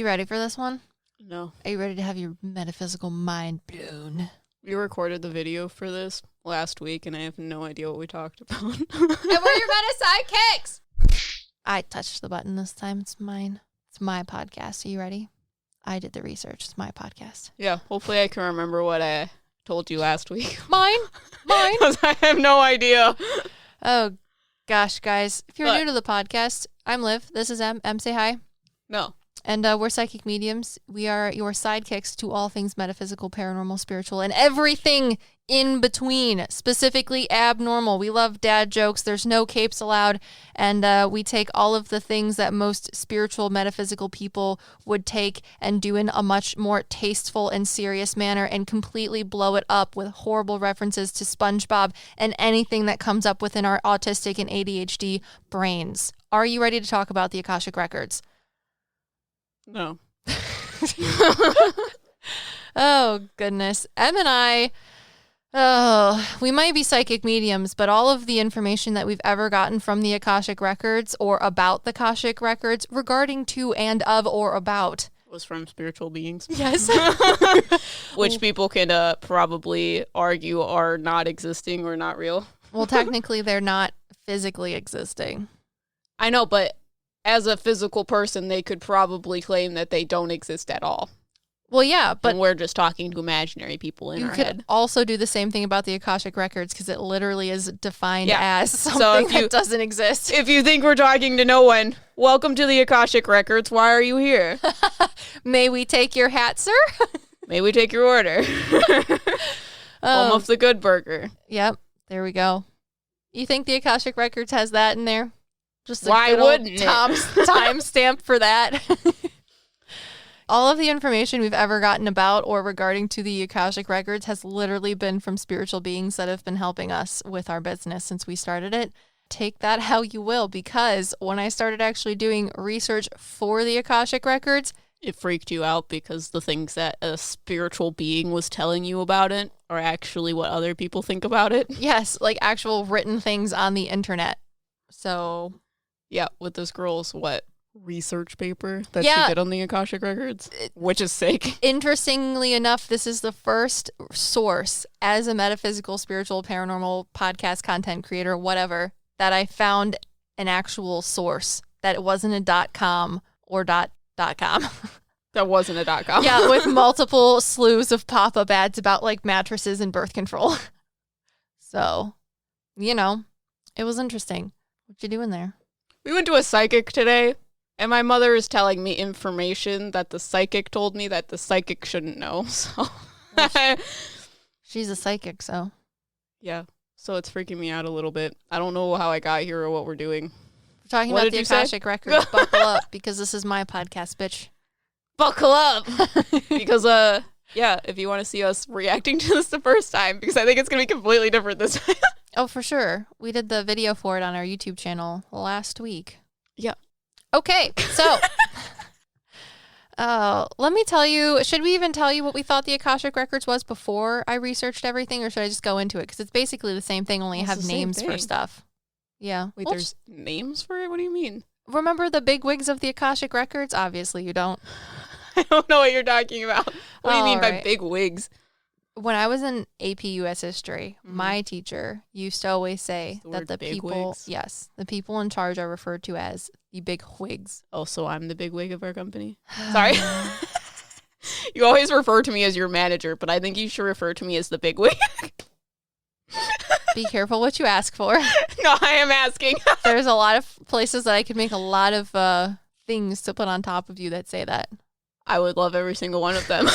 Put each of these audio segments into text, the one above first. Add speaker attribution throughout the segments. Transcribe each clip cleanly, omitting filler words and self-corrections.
Speaker 1: You ready for this one?
Speaker 2: No.
Speaker 1: Are you ready to have your metaphysical mind blown?
Speaker 2: We recorded the video for this last week, and I have no idea what we talked about.
Speaker 1: And we're your PsycKicks! I touched the button this time. It's mine. It's my podcast. Are you ready? I did the research. It's my podcast.
Speaker 2: Yeah, hopefully I can remember what I told you last week.
Speaker 1: Mine?
Speaker 2: Because I have no idea.
Speaker 1: Oh, gosh, guys. If you're new to the podcast, I'm Liv. This is Em. Em, say hi.
Speaker 2: No.
Speaker 1: And we're psychic mediums. We are your sidekicks to all things metaphysical, paranormal, spiritual, and everything in between, specifically abnormal. We love dad jokes. There's no capes allowed. And we take all of the things that most spiritual, metaphysical people would take and do in a much more tasteful and serious manner and completely blow it up with horrible references to SpongeBob and anything that comes up within our autistic and ADHD brains. Are you ready to talk about the Akashic Records?
Speaker 2: No.
Speaker 1: Oh, goodness. Em and I, we might be psychic mediums, but all of the information that we've ever gotten from the Akashic Records or about the Akashic Records regarding to and of or about
Speaker 2: was from spiritual beings.
Speaker 1: Yes.
Speaker 2: Which people can probably argue are not existing or not real.
Speaker 1: Well, technically, they're not physically existing.
Speaker 2: I know, but as a physical person, they could probably claim that they don't exist at all.
Speaker 1: Well, yeah, but
Speaker 2: and we're just talking to imaginary people in our head.
Speaker 1: You could also do the same thing about the Akashic Records because it literally is defined as something that doesn't exist.
Speaker 2: If you think we're talking to no one, welcome to the Akashic Records. Why are you here?
Speaker 1: May we take your hat, sir?
Speaker 2: May we take your order? Home of the good burger.
Speaker 1: Yep, there we go. You think the Akashic Records has that in there? Just a
Speaker 2: why wouldn't it?
Speaker 1: Time stamp for that. All of the information we've ever gotten about or regarding to the Akashic Records has literally been from spiritual beings that have been helping us with our business since we started it. Take that how you will, because when I started actually doing research for the Akashic Records,
Speaker 2: it freaked you out because the things that a spiritual being was telling you about it are actually what other people think about it.
Speaker 1: Yes, like actual written things on the internet. So
Speaker 2: yeah, with this girl's research paper that she did on the Akashic Records, which is sick.
Speaker 1: Interestingly enough, this is the first source as a metaphysical, spiritual, paranormal podcast content creator, whatever, that I found an actual source that it wasn't a .com or .com.
Speaker 2: That wasn't a .com.
Speaker 1: Yeah, with multiple slews of pop-up ads about like mattresses and birth control. So, you know, it was interesting. What you doing there?
Speaker 2: We went to a psychic today, and my mother is telling me information that the psychic told me that the psychic shouldn't know. So
Speaker 1: she's a psychic, so.
Speaker 2: Yeah, so it's freaking me out a little bit. I don't know how I got here or what we're doing.
Speaker 1: We're talking about the Akashic Records. Buckle up, because this is my podcast, bitch.
Speaker 2: Buckle up! Because, yeah, if you want to see us reacting to this the first time, because I think it's going to be completely different this time.
Speaker 1: Oh, for sure. We did the video for it on our YouTube channel last week.
Speaker 2: Yeah.
Speaker 1: Okay, so let me tell you, should we even tell you what we thought the Akashic Records was before I researched everything, or should I just go into it? Because it's basically the same thing, only have names for stuff. Yeah.
Speaker 2: Wait, there's names for it? What do you mean?
Speaker 1: Remember the big wigs of the Akashic Records? Obviously you don't.
Speaker 2: I don't know what you're talking about. What do you mean by big wigs?
Speaker 1: When I was in AP US History, my teacher used to always say that the people, the people in charge are referred to as the big wigs.
Speaker 2: Oh, so I'm the big wig of our company? Sorry. You always refer to me as your manager, but I think you should refer to me as the big wig.
Speaker 1: Be careful what you ask for.
Speaker 2: No, I am asking.
Speaker 1: There's a lot of places that I could make a lot of things to put on top of you that say that.
Speaker 2: I would love every single one of them.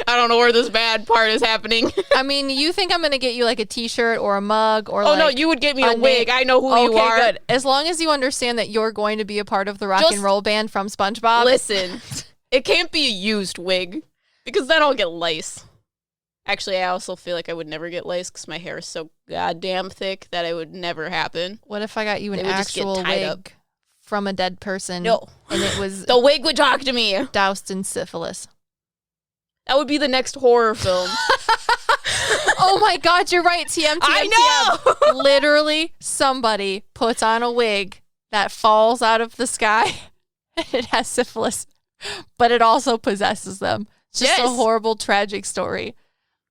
Speaker 2: I don't know where this bad part is happening.
Speaker 1: I mean, you think I'm going to get you like a t-shirt or a mug or
Speaker 2: no, you would get me a wig. I know who you are.
Speaker 1: Okay, good. As long as you understand that you're going to be a part of the rock and roll band from SpongeBob.
Speaker 2: Listen, it can't be a used wig because then I'll get lice. Actually, I also feel like I would never get lice because my hair is so goddamn thick that it would never happen.
Speaker 1: What if I got you an actual wig from a dead person?
Speaker 2: No.
Speaker 1: And it was...
Speaker 2: The wig would talk to me.
Speaker 1: Doused in syphilis.
Speaker 2: That would be the next horror film.
Speaker 1: Oh my God, you're right. TM.
Speaker 2: I know.
Speaker 1: Literally, somebody puts on a wig that falls out of the sky and it has syphilis. but it also possesses them. It's just a
Speaker 2: Yes.
Speaker 1: horrible, tragic story.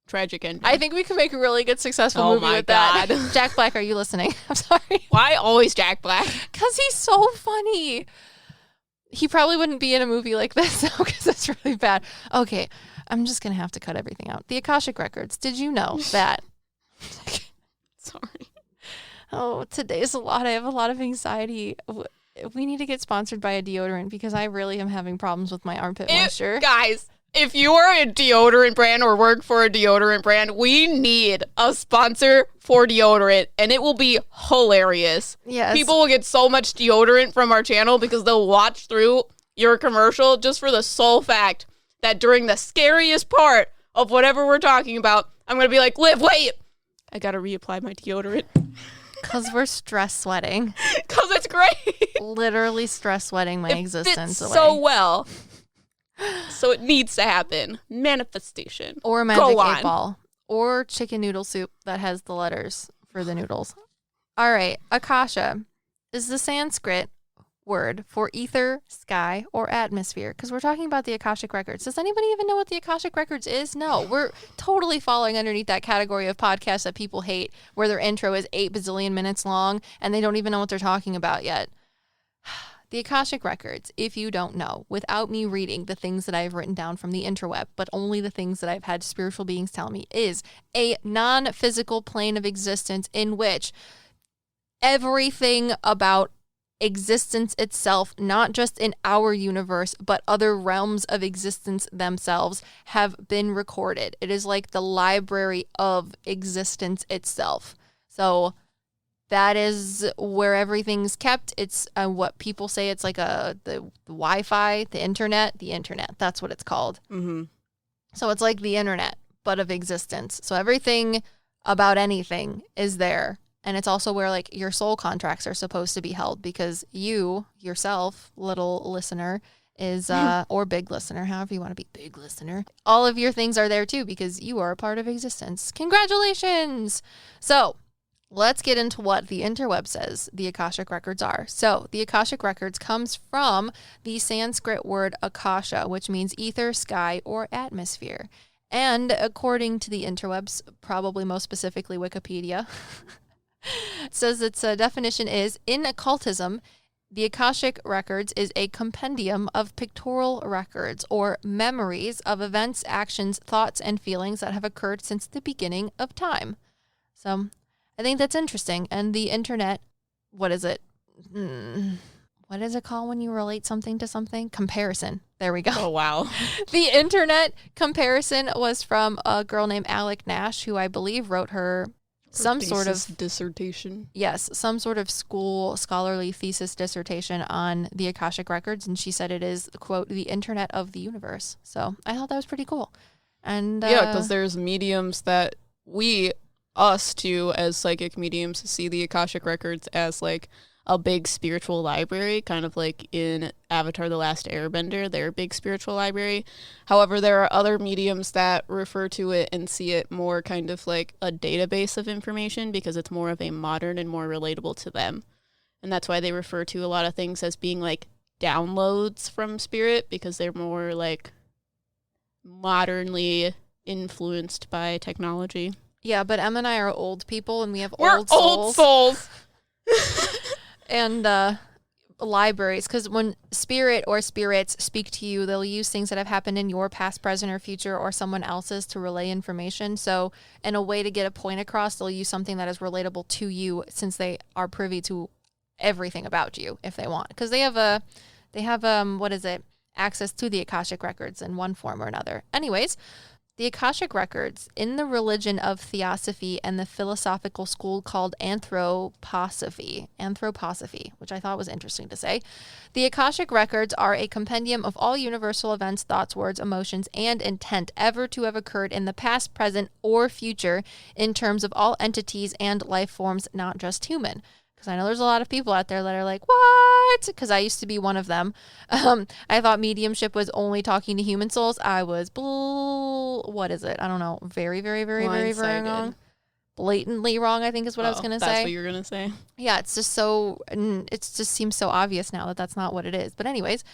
Speaker 2: Tragic ending.
Speaker 1: I think we can make a really good, successful
Speaker 2: Oh
Speaker 1: movie
Speaker 2: my
Speaker 1: with that.
Speaker 2: God.
Speaker 1: Jack Black, are you listening? I'm sorry.
Speaker 2: Why always Jack Black?
Speaker 1: Because he's so funny. He probably wouldn't be in a movie like this, though, because it's really bad. Okay, I'm just going to have to cut everything out. The Akashic Records. Did you know that?
Speaker 2: Sorry.
Speaker 1: Oh, today's a lot. I have a lot of anxiety. We need to get sponsored by a deodorant because I really am having problems with my armpit moisture.
Speaker 2: Guys, if you are a deodorant brand or work for a deodorant brand, we need a sponsor for deodorant, and it will be hilarious.
Speaker 1: Yes.
Speaker 2: People will get so much deodorant from our channel because they'll watch through your commercial just for the sole fact that during the scariest part of whatever we're talking about, I'm going to be like, Liv, wait. I got to reapply my deodorant.
Speaker 1: Because we're stress sweating.
Speaker 2: Because it's great.
Speaker 1: Literally stress sweating my
Speaker 2: It
Speaker 1: existence
Speaker 2: fits
Speaker 1: away.
Speaker 2: so well. So it needs to happen. Manifestation.
Speaker 1: Or a magic
Speaker 2: Go on.
Speaker 1: 8-ball. Or chicken noodle soup that has the letters for the noodles. All right. Akasha is the Sanskrit word for ether, sky, or atmosphere. Because we're talking about the Akashic Records. Does anybody even know what the Akashic Records is? No. We're totally falling underneath that category of podcasts that people hate, where their intro is 8 bazillion minutes long and they don't even know what they're talking about yet. The Akashic Records, if you don't know, without me reading the things that I've written down from the interweb, but only the things that I've had spiritual beings tell me, is a non-physical plane of existence in which everything about existence itself, not just in our universe, but other realms of existence themselves, have been recorded. It is like the library of existence itself. So that is where everything's kept. It's what people say. It's like the Wi-Fi, the internet. That's what it's called.
Speaker 2: Mm-hmm.
Speaker 1: So it's like the internet, but of existence. So everything about anything is there. And it's also where like your soul contracts are supposed to be held, because you yourself, little listener, is or big listener, however you want to be, big listener. All of your things are there too, because you are a part of existence. Congratulations. So let's get into what the interweb says the Akashic Records are. So the Akashic Records comes from the Sanskrit word Akasha, which means ether, sky, or atmosphere. And according to the interwebs, probably most specifically Wikipedia, it says its definition is, in occultism, the Akashic Records is a compendium of pictorial records or memories of events, actions, thoughts, and feelings that have occurred since the beginning of time. So I think that's interesting. And the internet, what is it? What is it called when you relate something to something? Comparison. There we go.
Speaker 2: Oh, wow.
Speaker 1: The internet comparison was from a girl named Alec Nash, who I believe wrote her some sort of
Speaker 2: dissertation.
Speaker 1: Yes, some sort of school scholarly thesis dissertation on the Akashic Records. And she said it is, quote, the internet of the universe. So I thought that was pretty cool. And
Speaker 2: yeah, because there's mediums that us too, as psychic mediums, see the Akashic Records as like a big spiritual library, kind of like in Avatar: The Last Airbender, their big spiritual library. However, there are other mediums that refer to it and see it more kind of like a database of information, because it's more of a modern and more relatable to them. And that's why they refer to a lot of things as being like downloads from spirit, because they're more like modernly influenced by technology.
Speaker 1: Yeah, but Em and I are old people, and we have
Speaker 2: We're
Speaker 1: old souls.
Speaker 2: Old souls.
Speaker 1: And libraries, because when spirit or spirits speak to you, they'll use things that have happened in your past, present, or future, or someone else's to relay information. So in a way to get a point across, they'll use something that is relatable to you, since they are privy to everything about you if they want, because they have access to the Akashic Records in one form or another. Anyways, the Akashic Records, in the religion of Theosophy and the philosophical school called Anthroposophy, which I thought was interesting to say. The Akashic Records are a compendium of all universal events, thoughts, words, emotions, and intent ever to have occurred in the past, present, or future in terms of all entities and life forms, not just human. Because I know there's a lot of people out there that are like, what? Because I used to be one of them. I thought mediumship was only talking to human souls. I was what is it? I don't know. Very, very, very, very, very wrong. Blatantly wrong, I think is what I was going to say.
Speaker 2: That's what you were going to say?
Speaker 1: Yeah, it's just so, it just seems so obvious now that that's not what it is. But anyways,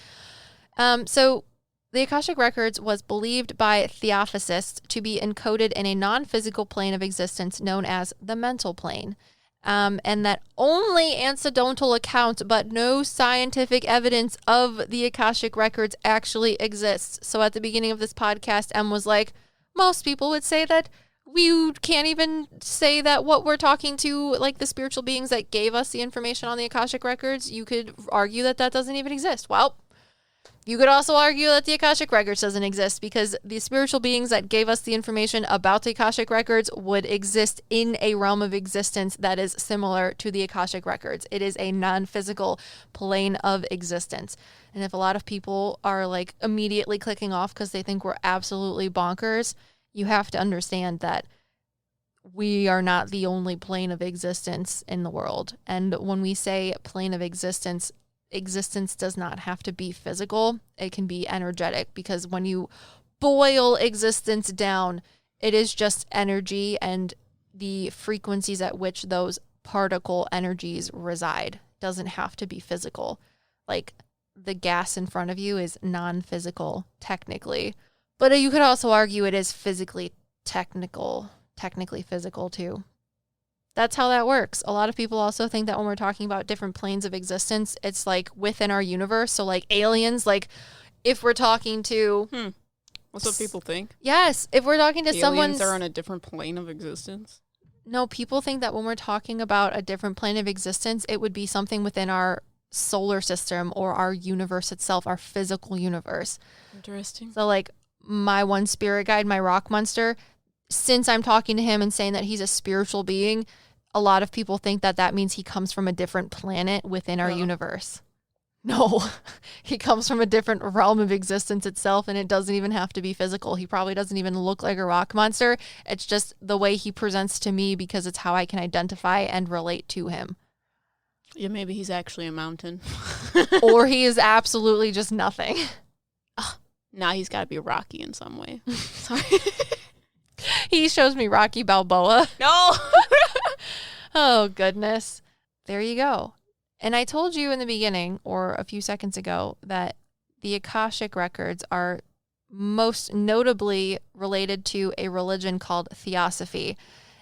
Speaker 1: So the Akashic Records was believed by theosophists to be encoded in a non-physical plane of existence known as the mental plane. And that only anecdotal accounts, but no scientific evidence of the Akashic Records actually exists. So at the beginning of this podcast, Em was like, most people would say that we can't even say that what we're talking to, like the spiritual beings that gave us the information on the Akashic Records, you could argue that that doesn't even exist. Well, you could also argue that the Akashic Records doesn't exist because the spiritual beings that gave us the information about the Akashic Records would exist in a realm of existence that is similar to the Akashic Records. It is a non-physical plane of existence. And if a lot of people are like immediately clicking off because they think we're absolutely bonkers, you have to understand that we are not the only plane of existence in the world. And when we say plane of existence, existence does not have to be physical. It can be energetic, because when you boil existence down, it is just energy and the frequencies at which those particle energies reside. It doesn't have to be physical. Like the gas in front of you is non-physical technically, but you could also argue it is technically physical too. That's how that works. A lot of people also think that when we're talking about different planes of existence, it's like within our universe. So like aliens, like if we're talking to...
Speaker 2: That's what people think?
Speaker 1: Yes. If we're talking to someone...
Speaker 2: Aliens are on a different plane of existence?
Speaker 1: No, people think that when we're talking about a different plane of existence, it would be something within our solar system or our universe itself, our physical universe.
Speaker 2: Interesting.
Speaker 1: So like my one spirit guide, my rock monster, since I'm talking to him and saying that he's a spiritual being, a lot of people think that that means he comes from a different planet within our universe. No, he comes from a different realm of existence itself, and it doesn't even have to be physical. He probably doesn't even look like a rock monster. It's just the way he presents to me because it's how I can identify and relate to him.
Speaker 2: Yeah, maybe he's actually a mountain.
Speaker 1: Or he is absolutely just nothing.
Speaker 2: Now he's got to be Rocky in some way. Sorry.
Speaker 1: He shows me Rocky Balboa.
Speaker 2: No.
Speaker 1: Oh, goodness. There you go. And I told you in the beginning, or a few seconds ago, that the Akashic Records are most notably related to a religion called Theosophy.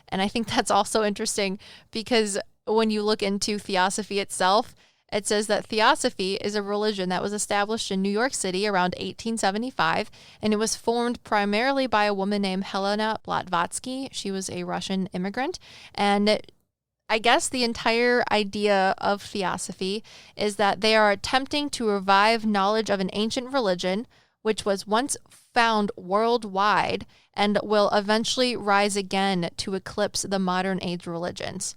Speaker 1: And I think that's also interesting because when you look into Theosophy itself, it says that Theosophy is a religion that was established in New York City around 1875, and it was formed primarily by a woman named Helena Blavatsky. She was a Russian immigrant, and I guess the entire idea of Theosophy is that they are attempting to revive knowledge of an ancient religion, which was once found worldwide and will eventually rise again to eclipse the modern age religions.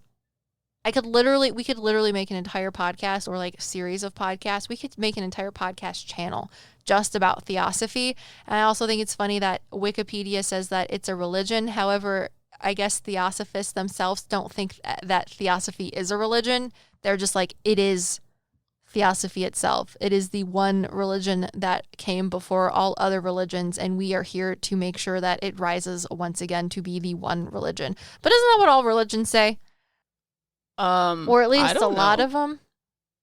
Speaker 1: We could literally make an entire podcast or like a series of podcasts. We could make an entire podcast channel just about Theosophy. And I also think it's funny that Wikipedia says that it's a religion. However, I guess Theosophists themselves don't think that Theosophy is a religion. They're just like, it is Theosophy itself. It is the one religion that came before all other religions, and we are here to make sure that it rises once again to be the one religion. But isn't that what all religions say? Or at least a lot of them.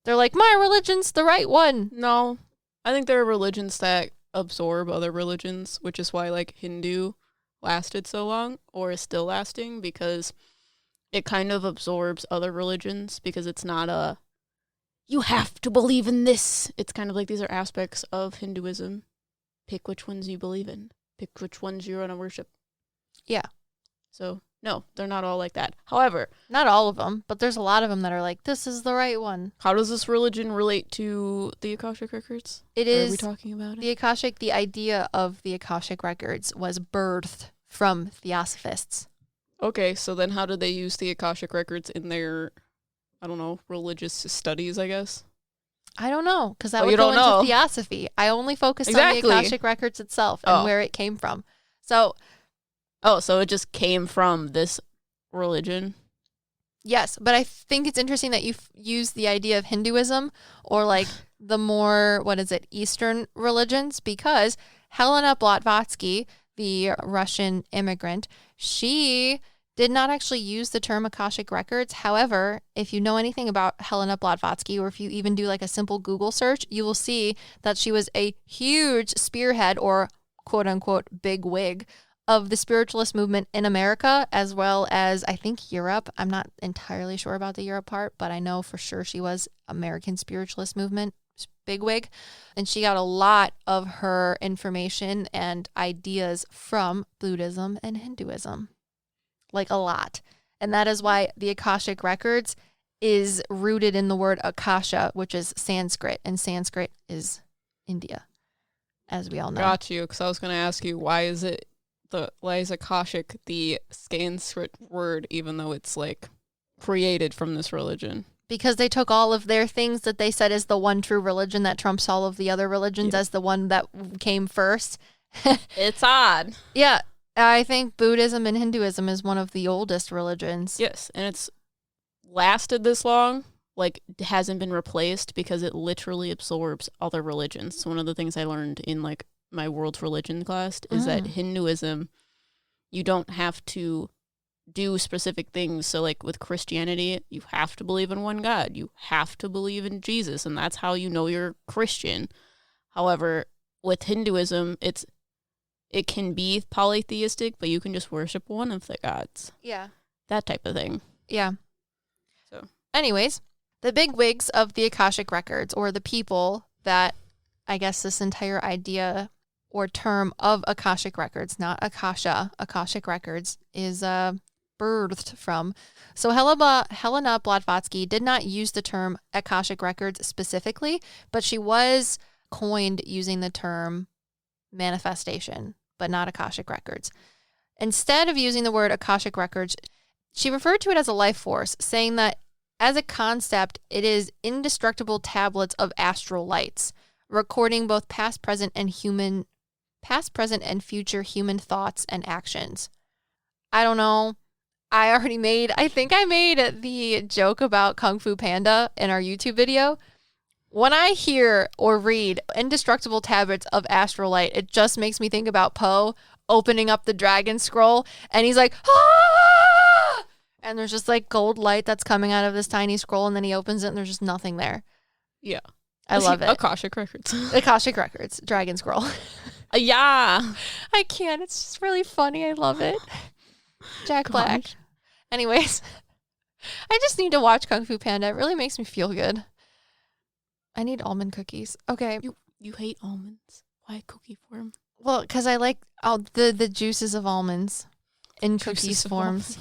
Speaker 1: They're like, my religion's the right one.
Speaker 2: No, I think there are religions that absorb other religions, which is why like Hindu lasted so long or is still lasting, because it kind of absorbs other religions, because it's not a, you have to believe in this. It's kind of like these are aspects of Hinduism. Pick which ones you believe in. Pick which ones you want to worship.
Speaker 1: Yeah.
Speaker 2: So no, they're not all like that. However,
Speaker 1: not all of them, but there's a lot of them that are like, this is the right one.
Speaker 2: How does this religion relate to the Akashic Records?
Speaker 1: It is.
Speaker 2: Are we talking about it?
Speaker 1: The idea of the Akashic Records was birthed from Theosophists.
Speaker 2: Okay, so then how did they use the Akashic Records in their, I don't know, religious studies, I guess?
Speaker 1: I don't know, because that would go into Theosophy. I only focused on the Akashic Records itself and where it came from. So...
Speaker 2: Oh, so it just came from this religion?
Speaker 1: Yes, but I think it's interesting that you use the idea of Hinduism or like the more, Eastern religions, because Helena Blavatsky, the Russian immigrant, she did not actually use the term Akashic Records. However, if you know anything about Helena Blavatsky, or if you even do like a simple Google search, you will see that she was a huge spearhead, or quote unquote big wig, of the spiritualist movement in America, as well as I think Europe. I'm not entirely sure about the Europe part, but I know for sure she was American spiritualist movement bigwig, and she got a lot of her information and ideas from Buddhism and Hinduism. Like a lot. And that is why the Akashic Records is rooted in the word Akasha, which is Sanskrit, and Sanskrit is India, as we all know.
Speaker 2: Got you, because I was going to ask you, why is Akashic the Sanskrit word, even though it's like created from this religion?
Speaker 1: Because they took all of their things that they said is the one true religion that trumps all of the other religions as the one that came first.
Speaker 2: It's odd.
Speaker 1: Yeah. I think Buddhism and Hinduism is one of the oldest religions.
Speaker 2: Yes, and it's lasted this long, like it hasn't been replaced because it literally absorbs other religions. So one of the things I learned in like my world religion class is that Hinduism, you don't have to do specific things. So like with Christianity, you have to believe in one God. You have to believe in Jesus, and that's how you know you're Christian. However, with Hinduism, it can be polytheistic, but you can just worship one of the gods.
Speaker 1: Yeah.
Speaker 2: That type of thing.
Speaker 1: Yeah.
Speaker 2: So,
Speaker 1: anyways, the big wigs of the Akashic Records, or the people that, I guess this entire idea or term of Akashic Records, not Akasha, Akashic Records, is birthed from. So Helena Blavatsky did not use the term Akashic Records specifically, but she was coined using the term manifestation, but not Akashic Records. Instead of using the word Akashic Records, she referred to it as a life force, saying that as a concept, it is indestructible tablets of astral lights, recording both past, present, and future human thoughts and actions. I don't know. I think I made the joke about Kung Fu Panda in our YouTube video. When I hear or read indestructible tablets of astral light, it just makes me think about Poe opening up the dragon scroll, and he's like, ah! And there's just like gold light that's coming out of this tiny scroll, and then he opens it and there's just nothing there.
Speaker 2: Yeah.
Speaker 1: I love it.
Speaker 2: Akashic Records.
Speaker 1: Akashic Records, dragon scroll.
Speaker 2: Yeah.
Speaker 1: I can't. It's just really funny. I love it. Jack Black. Anyways, I just need to watch Kung Fu Panda. It really makes me feel good. I need almond cookies. Okay.
Speaker 2: You hate almonds. Why cookie form?
Speaker 1: Well, because I like the juices of almonds in cookies forms.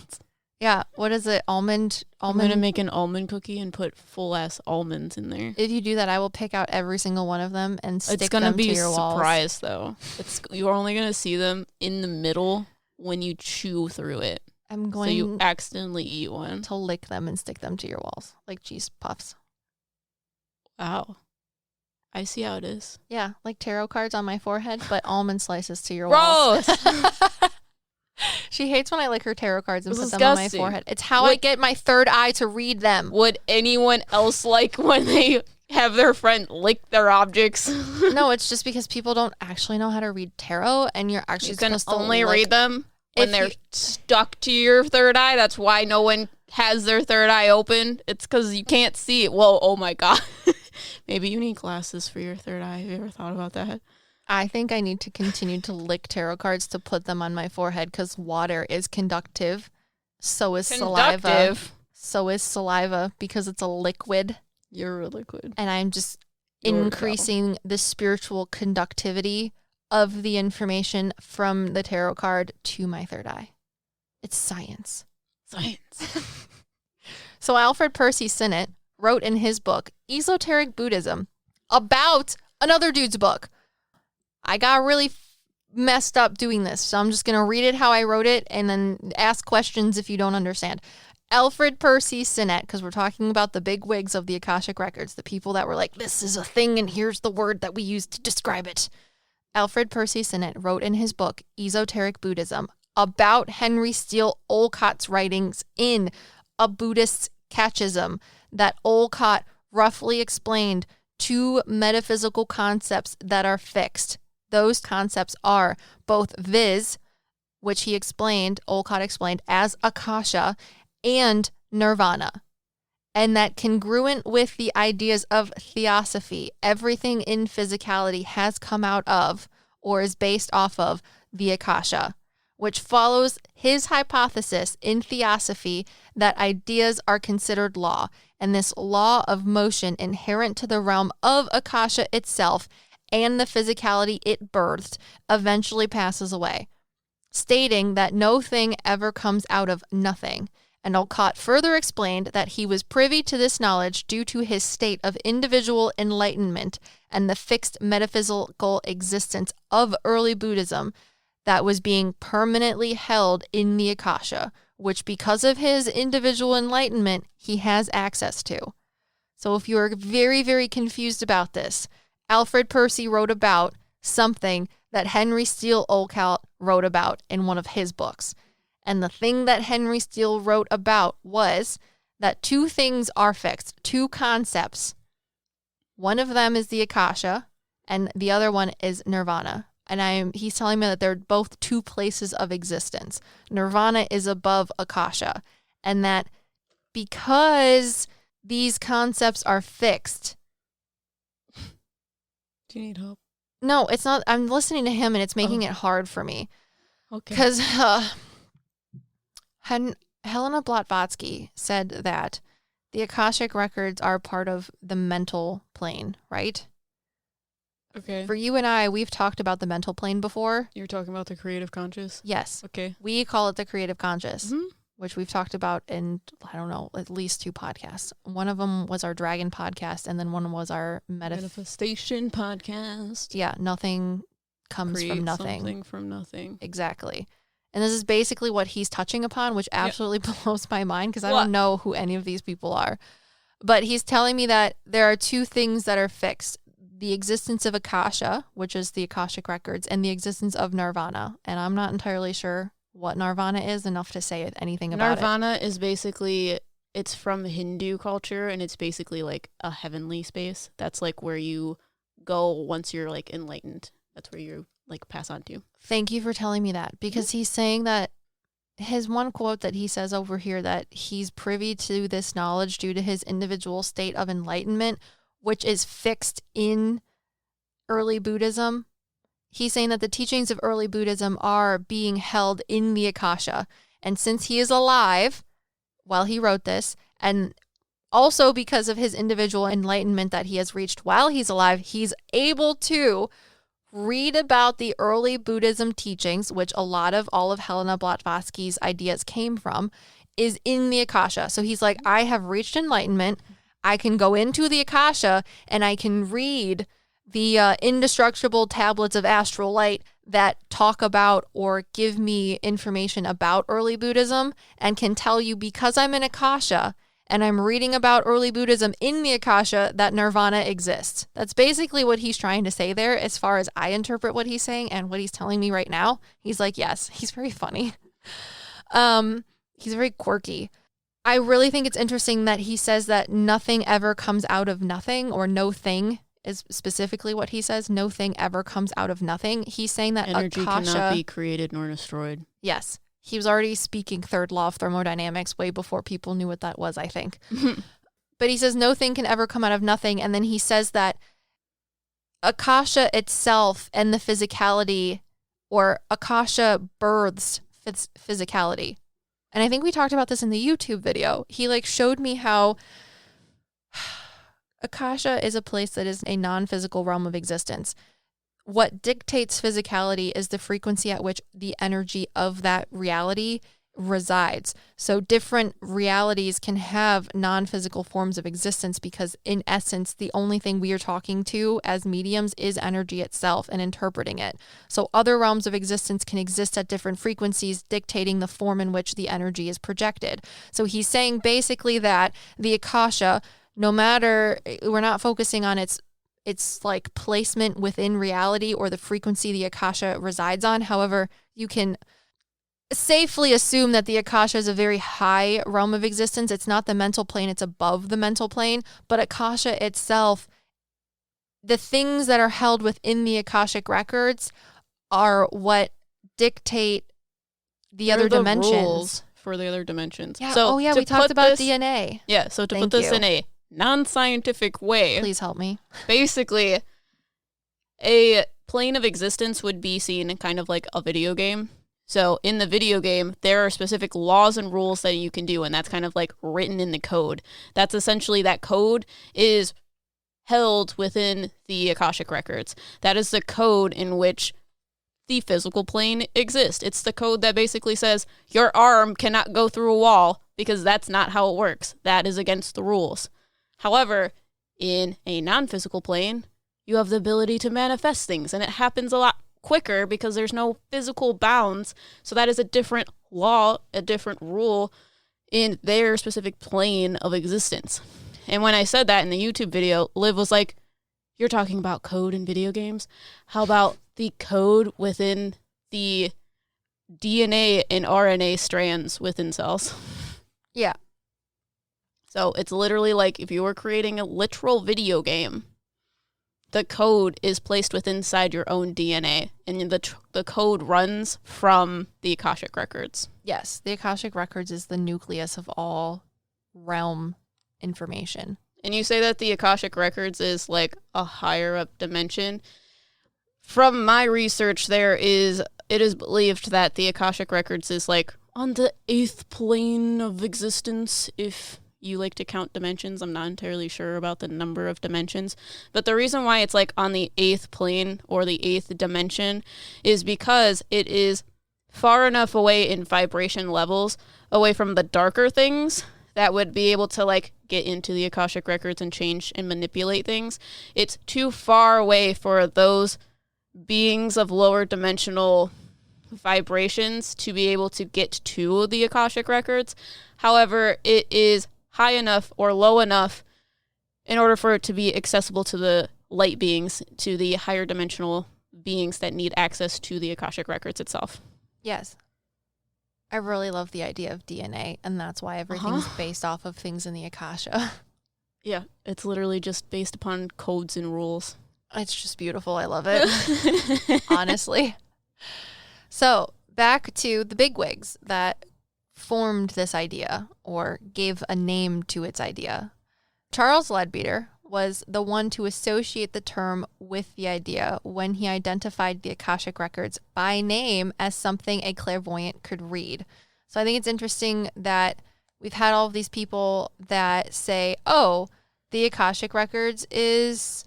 Speaker 1: Yeah. What is it? Almond.
Speaker 2: I'm going to make an almond cookie and put full-ass almonds in there.
Speaker 1: If you do that, I will pick out every single one of them and stick them to your walls.
Speaker 2: It's going to be a surprise, though. You're only going to see them in the middle when you chew through it.
Speaker 1: I'm going
Speaker 2: so you accidentally eat one.
Speaker 1: To lick them and stick them to your walls like cheese puffs.
Speaker 2: Wow. I see how it is.
Speaker 1: Yeah, like tarot cards on my forehead, but almond slices to your walls.
Speaker 2: Gross!
Speaker 1: She hates when I lick her tarot cards and put them on my forehead. It's how I get my third eye to read them.
Speaker 2: Would anyone else like when they have their friend lick their objects?
Speaker 1: No, it's just because people don't actually know how to read tarot, and you're actually supposed to
Speaker 2: only read them when they're stuck to your third eye. That's why no one has their third eye open. It's because you can't see it. Whoa, oh my God. Maybe you need glasses for your third eye. Have you ever thought about that?
Speaker 1: I think I need to continue to lick tarot cards to put them on my forehead because water is conductive. So is saliva. So is saliva because it's a liquid.
Speaker 2: You're a liquid.
Speaker 1: And I'm just increasing the spiritual conductivity of the information from the tarot card to my third eye. It's science.
Speaker 2: Science.
Speaker 1: So Alfred Percy Sinnett wrote in his book, Esoteric Buddhism, about another dude's book. I got really messed up doing this, so I'm just going to read it how I wrote it and then ask questions if you don't understand. Alfred Percy Sinnett, because we're talking about the big wigs of the Akashic Records, the people that were like, this is a thing and here's the word that we use to describe it. Alfred Percy Sinnett wrote in his book, Esoteric Buddhism, about Henry Steel Olcott's writings in A Buddhist's Catechism, that Olcott roughly explained two metaphysical concepts that are fixed. Those concepts are both viz, which Olcott explained as Akasha and Nirvana. And that congruent with the ideas of theosophy, everything in physicality has come out of or is based off of the Akasha, which follows his hypothesis in theosophy that ideas are considered law, and this law of motion inherent to the realm of Akasha itself and the physicality it birthed eventually passes away, stating that no thing ever comes out of nothing. And Olcott further explained that he was privy to this knowledge due to his state of individual enlightenment and the fixed metaphysical existence of early Buddhism that was being permanently held in the Akasha, which because of his individual enlightenment, he has access to. So if you're very, very confused about this, Alfred Percy wrote about something that Henry Steel Olcott wrote about in one of his books. And the thing that Henry Steel wrote about was that two things are fixed, two concepts. One of them is the Akasha, and the other one is Nirvana. And he's telling me that they're both two places of existence. Nirvana is above Akasha. And that because these concepts are fixed.
Speaker 2: Do you need help?
Speaker 1: No, it's not. I'm listening to him and it's making it hard for me.
Speaker 2: Okay.
Speaker 1: Because Helena Blavatsky said that the Akashic Records are part of the mental plane, right?
Speaker 2: Okay.
Speaker 1: For you and I, we've talked about the mental plane before.
Speaker 2: You're talking about the creative conscious?
Speaker 1: Yes.
Speaker 2: Okay.
Speaker 1: We call it the creative conscious,
Speaker 2: Mm-hmm.
Speaker 1: which we've talked about in, I don't know, at least 2 podcasts. One of them was our dragon podcast, and then one was our
Speaker 2: manifestation podcast.
Speaker 1: Yeah, nothing comes
Speaker 2: Create
Speaker 1: from nothing.
Speaker 2: Something from nothing.
Speaker 1: Exactly. And this is basically what he's touching upon, which absolutely blows my mind because I don't know who any of these people are. But he's telling me that there are two things that are fixed. The existence of Akasha, which is the Akashic Records, and the existence of Nirvana. And I'm not entirely sure what Nirvana is enough to say anything about
Speaker 2: Nirvana is basically, it's from Hindu culture, and it's basically like a heavenly space. That's like where you go once you're like enlightened. That's where you like pass on to.
Speaker 1: Thank you for telling me that, because he's saying that his one quote that he says over here, that he's privy to this knowledge due to his individual state of enlightenment, which is fixed in early Buddhism. He's saying that the teachings of early Buddhism are being held in the Akasha. And since he is alive while he wrote this, and also because of his individual enlightenment that he has reached while he's alive, he's able to read about the early Buddhism teachings, which all of Helena Blavatsky's ideas came from, is in the Akasha. So he's like, I have reached enlightenment. I can go into the Akasha and I can read the indestructible tablets of astral light that talk about or give me information about early Buddhism, and can tell you, because I'm in Akasha and I'm reading about early Buddhism in the Akasha, that Nirvana exists. That's basically what he's trying to say there, as far as I interpret what he's saying and what he's telling me right now. He's like, yes, he's very funny. He's very quirky. I really think it's interesting that he says that nothing ever comes out of nothing, or no thing is specifically what he says. No thing ever comes out of nothing. He's saying that
Speaker 2: energy
Speaker 1: Akasha
Speaker 2: cannot be created nor destroyed.
Speaker 1: Yes. He was already speaking third law of thermodynamics way before people knew what that was, I think. But he says no thing can ever come out of nothing. And then he says that Akasha itself and the physicality, or Akasha births physicality. And I think we talked about this in the YouTube video. He showed me how Akasha is a place that is a non-physical realm of existence. What dictates physicality is the frequency at which the energy of that reality resides. So different realities can have non-physical forms of existence, because in essence, the only thing we are talking to as mediums is energy itself and interpreting it. So other realms of existence can exist at different frequencies, dictating the form in which the energy is projected. So he's saying basically that the Akasha, no matter, we're not focusing on its like placement within reality or the frequency the Akasha resides on. However, you can safely assume that the Akasha is a very high realm of existence. It's not the mental plane, it's above the mental plane. But Akasha itself, the things that are held within the Akashic Records are what dictate the other
Speaker 2: the
Speaker 1: dimensions.
Speaker 2: rules for the other dimensions.
Speaker 1: Yeah.
Speaker 2: So
Speaker 1: we talked about DNA.
Speaker 2: Yeah, so to
Speaker 1: Thank
Speaker 2: put this
Speaker 1: you.
Speaker 2: in a non-scientific way,
Speaker 1: Please help me.
Speaker 2: basically, a plane of existence would be seen kind of like a video game. So in the video game, there are specific laws and rules that you can do, and that's kind of like written in the code. That's essentially, that code is held within the Akashic Records. That is the code in which the physical plane exists. It's the code that basically says your arm cannot go through a wall because that's not how it works. That is against the rules. However, in a non-physical plane, you have the ability to manifest things, and it happens a lot quicker because there's no physical bounds. So that is a different law, a different rule in their specific plane of existence. And when I said that in the YouTube video, Liv was like, "You're talking about code in video games? How about the code within the DNA and RNA strands within cells?"
Speaker 1: Yeah.
Speaker 2: So it's literally like if you were creating a literal video game, the code is placed within inside your own DNA, and the code runs from the Akashic Records.
Speaker 1: Yes, the Akashic Records is the nucleus of all realm information.
Speaker 2: And you say that the Akashic Records is like a higher up dimension. From my research, it is believed that the Akashic Records is like on the 8th plane of existence, if you like to count dimensions. I'm not entirely sure about the number of dimensions, but the reason why it's like on the 8th plane or the 8th dimension is because it is far enough away in vibration levels away from the darker things that would be able to like get into the Akashic Records and change and manipulate things. It's too far away for those beings of lower dimensional vibrations to be able to get to the Akashic Records. However, it is high enough or low enough in order for it to be accessible to the light beings, to the higher dimensional beings that need access to the Akashic Records itself.
Speaker 1: Yes. I really love the idea of DNA, and that's why everything's based off of things in the Akasha.
Speaker 2: Yeah, it's literally just based upon codes and rules.
Speaker 1: It's just beautiful. I love it. Honestly. So, back to the bigwigs that formed this idea or gave a name to its idea. Charles Leadbeater was the one to associate the term with the idea when he identified the Akashic Records by name as something a clairvoyant could read. So I think it's interesting that we've had all of these people that say, oh, the Akashic Records is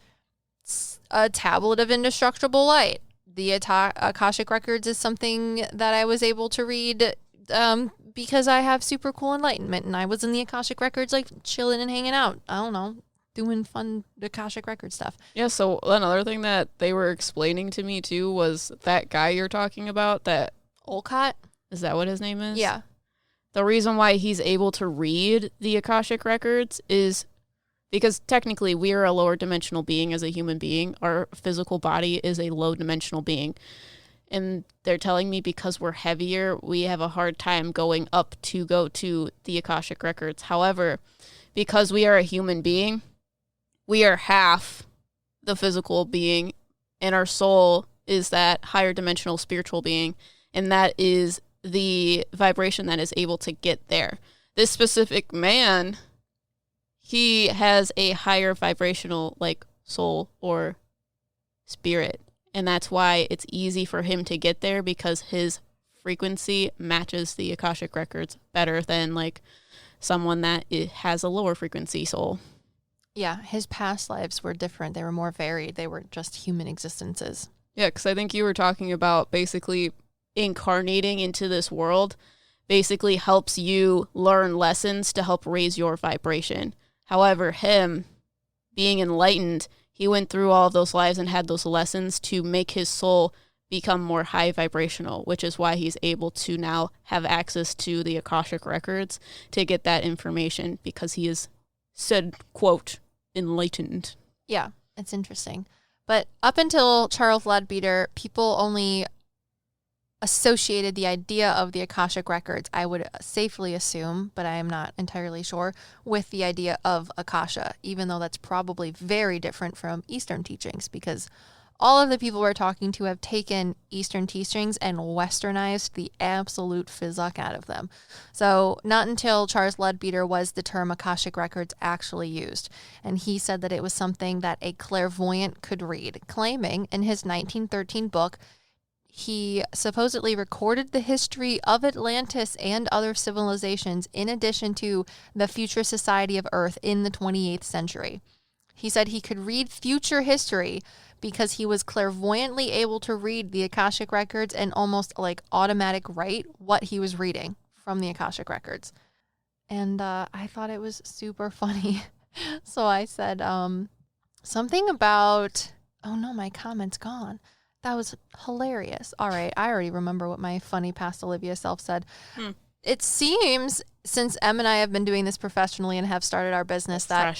Speaker 1: a tablet of indestructible light. The Akashic Records is something that I was able to read because I have super cool enlightenment, and I was in the Akashic Records like chilling and hanging out. I don't know, doing fun Akashic Record stuff.
Speaker 2: Yeah, so another thing that they were explaining to me too was that guy you're talking about, that
Speaker 1: Olcott?
Speaker 2: Is that what his name is?
Speaker 1: Yeah.
Speaker 2: The reason why he's able to read the Akashic Records is because technically we are a lower dimensional being as a human being. Our physical body is a low dimensional being. And they're telling me because we're heavier, we have a hard time going up to go to the Akashic Records. However, because we are a human being, we are half the physical being, and our soul is that higher dimensional spiritual being, and that is the vibration that is able to get there. This specific man, he has a higher vibrational like soul or spirit, and that's why it's easy for him to get there, because his frequency matches the Akashic Records better than like someone that has a lower frequency soul.
Speaker 1: Yeah, his past lives were different. They were more varied. They were just human existences.
Speaker 2: Yeah, because I think you were talking about basically incarnating into this world basically helps you learn lessons to help raise your vibration. However, him being enlightened, he went through all of those lives and had those lessons to make his soul become more high vibrational, which is why he's able to now have access to the Akashic Records to get that information, because he is said, quote, enlightened.
Speaker 1: Yeah, it's interesting. But up until Charles Leadbeater, people only associated the idea of the Akashic Records, I would safely assume, but I am not entirely sure, with the idea of Akasha, even though that's probably very different from Eastern teachings, because all of the people we're talking to have taken Eastern teachings and westernized the absolute fizzuck out of them. So not until Charles Leadbeater was the term Akashic Records actually used. And he said that it was something that a clairvoyant could read, claiming in his 1913 book, he supposedly recorded the history of Atlantis and other civilizations in addition to the future society of Earth in the 28th century. He said he could read future history because he was clairvoyantly able to read the Akashic Records and almost like automatic write what he was reading from the Akashic Records. And I thought it was super funny. So I said something about, oh no, my comment's gone. That was hilarious. All right, I already remember what my funny past Olivia self said. It seems, since Em and I have been doing this professionally and have started our business, that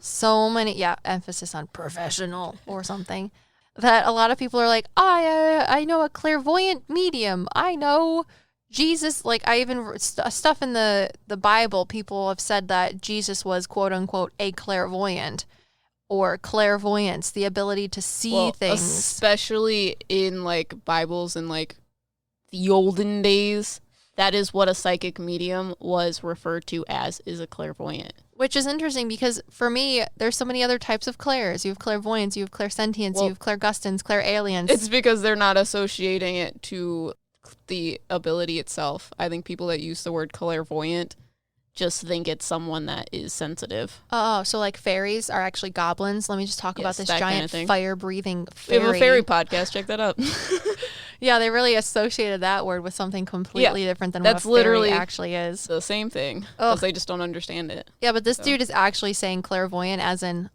Speaker 1: so many, emphasis on professional or something, that a lot of people are like, I know a clairvoyant medium. I know Jesus, like I even, stuff in the Bible, people have said that Jesus was quote unquote a clairvoyant. Or clairvoyance, the ability to see things.
Speaker 2: Especially in like Bibles and like the olden days, that is what a psychic medium was referred to as, is a clairvoyant.
Speaker 1: Which is interesting because for me, there's so many other types of clairs. You have clairvoyance, you have clairsentience, you have clairgustance, clairalience.
Speaker 2: It's because they're not associating it to the ability itself. I think people that use the word clairvoyant just think it's someone that is sensitive.
Speaker 1: Oh, so like fairies are actually goblins. Let me just talk about this giant fire-breathing fairy.
Speaker 2: We have a fairy podcast. Check that out.
Speaker 1: Yeah, they really associated that word with something completely different than what a fairy actually is.
Speaker 2: The same thing, because they just don't understand it.
Speaker 1: Yeah, but this dude is actually saying clairvoyant as in,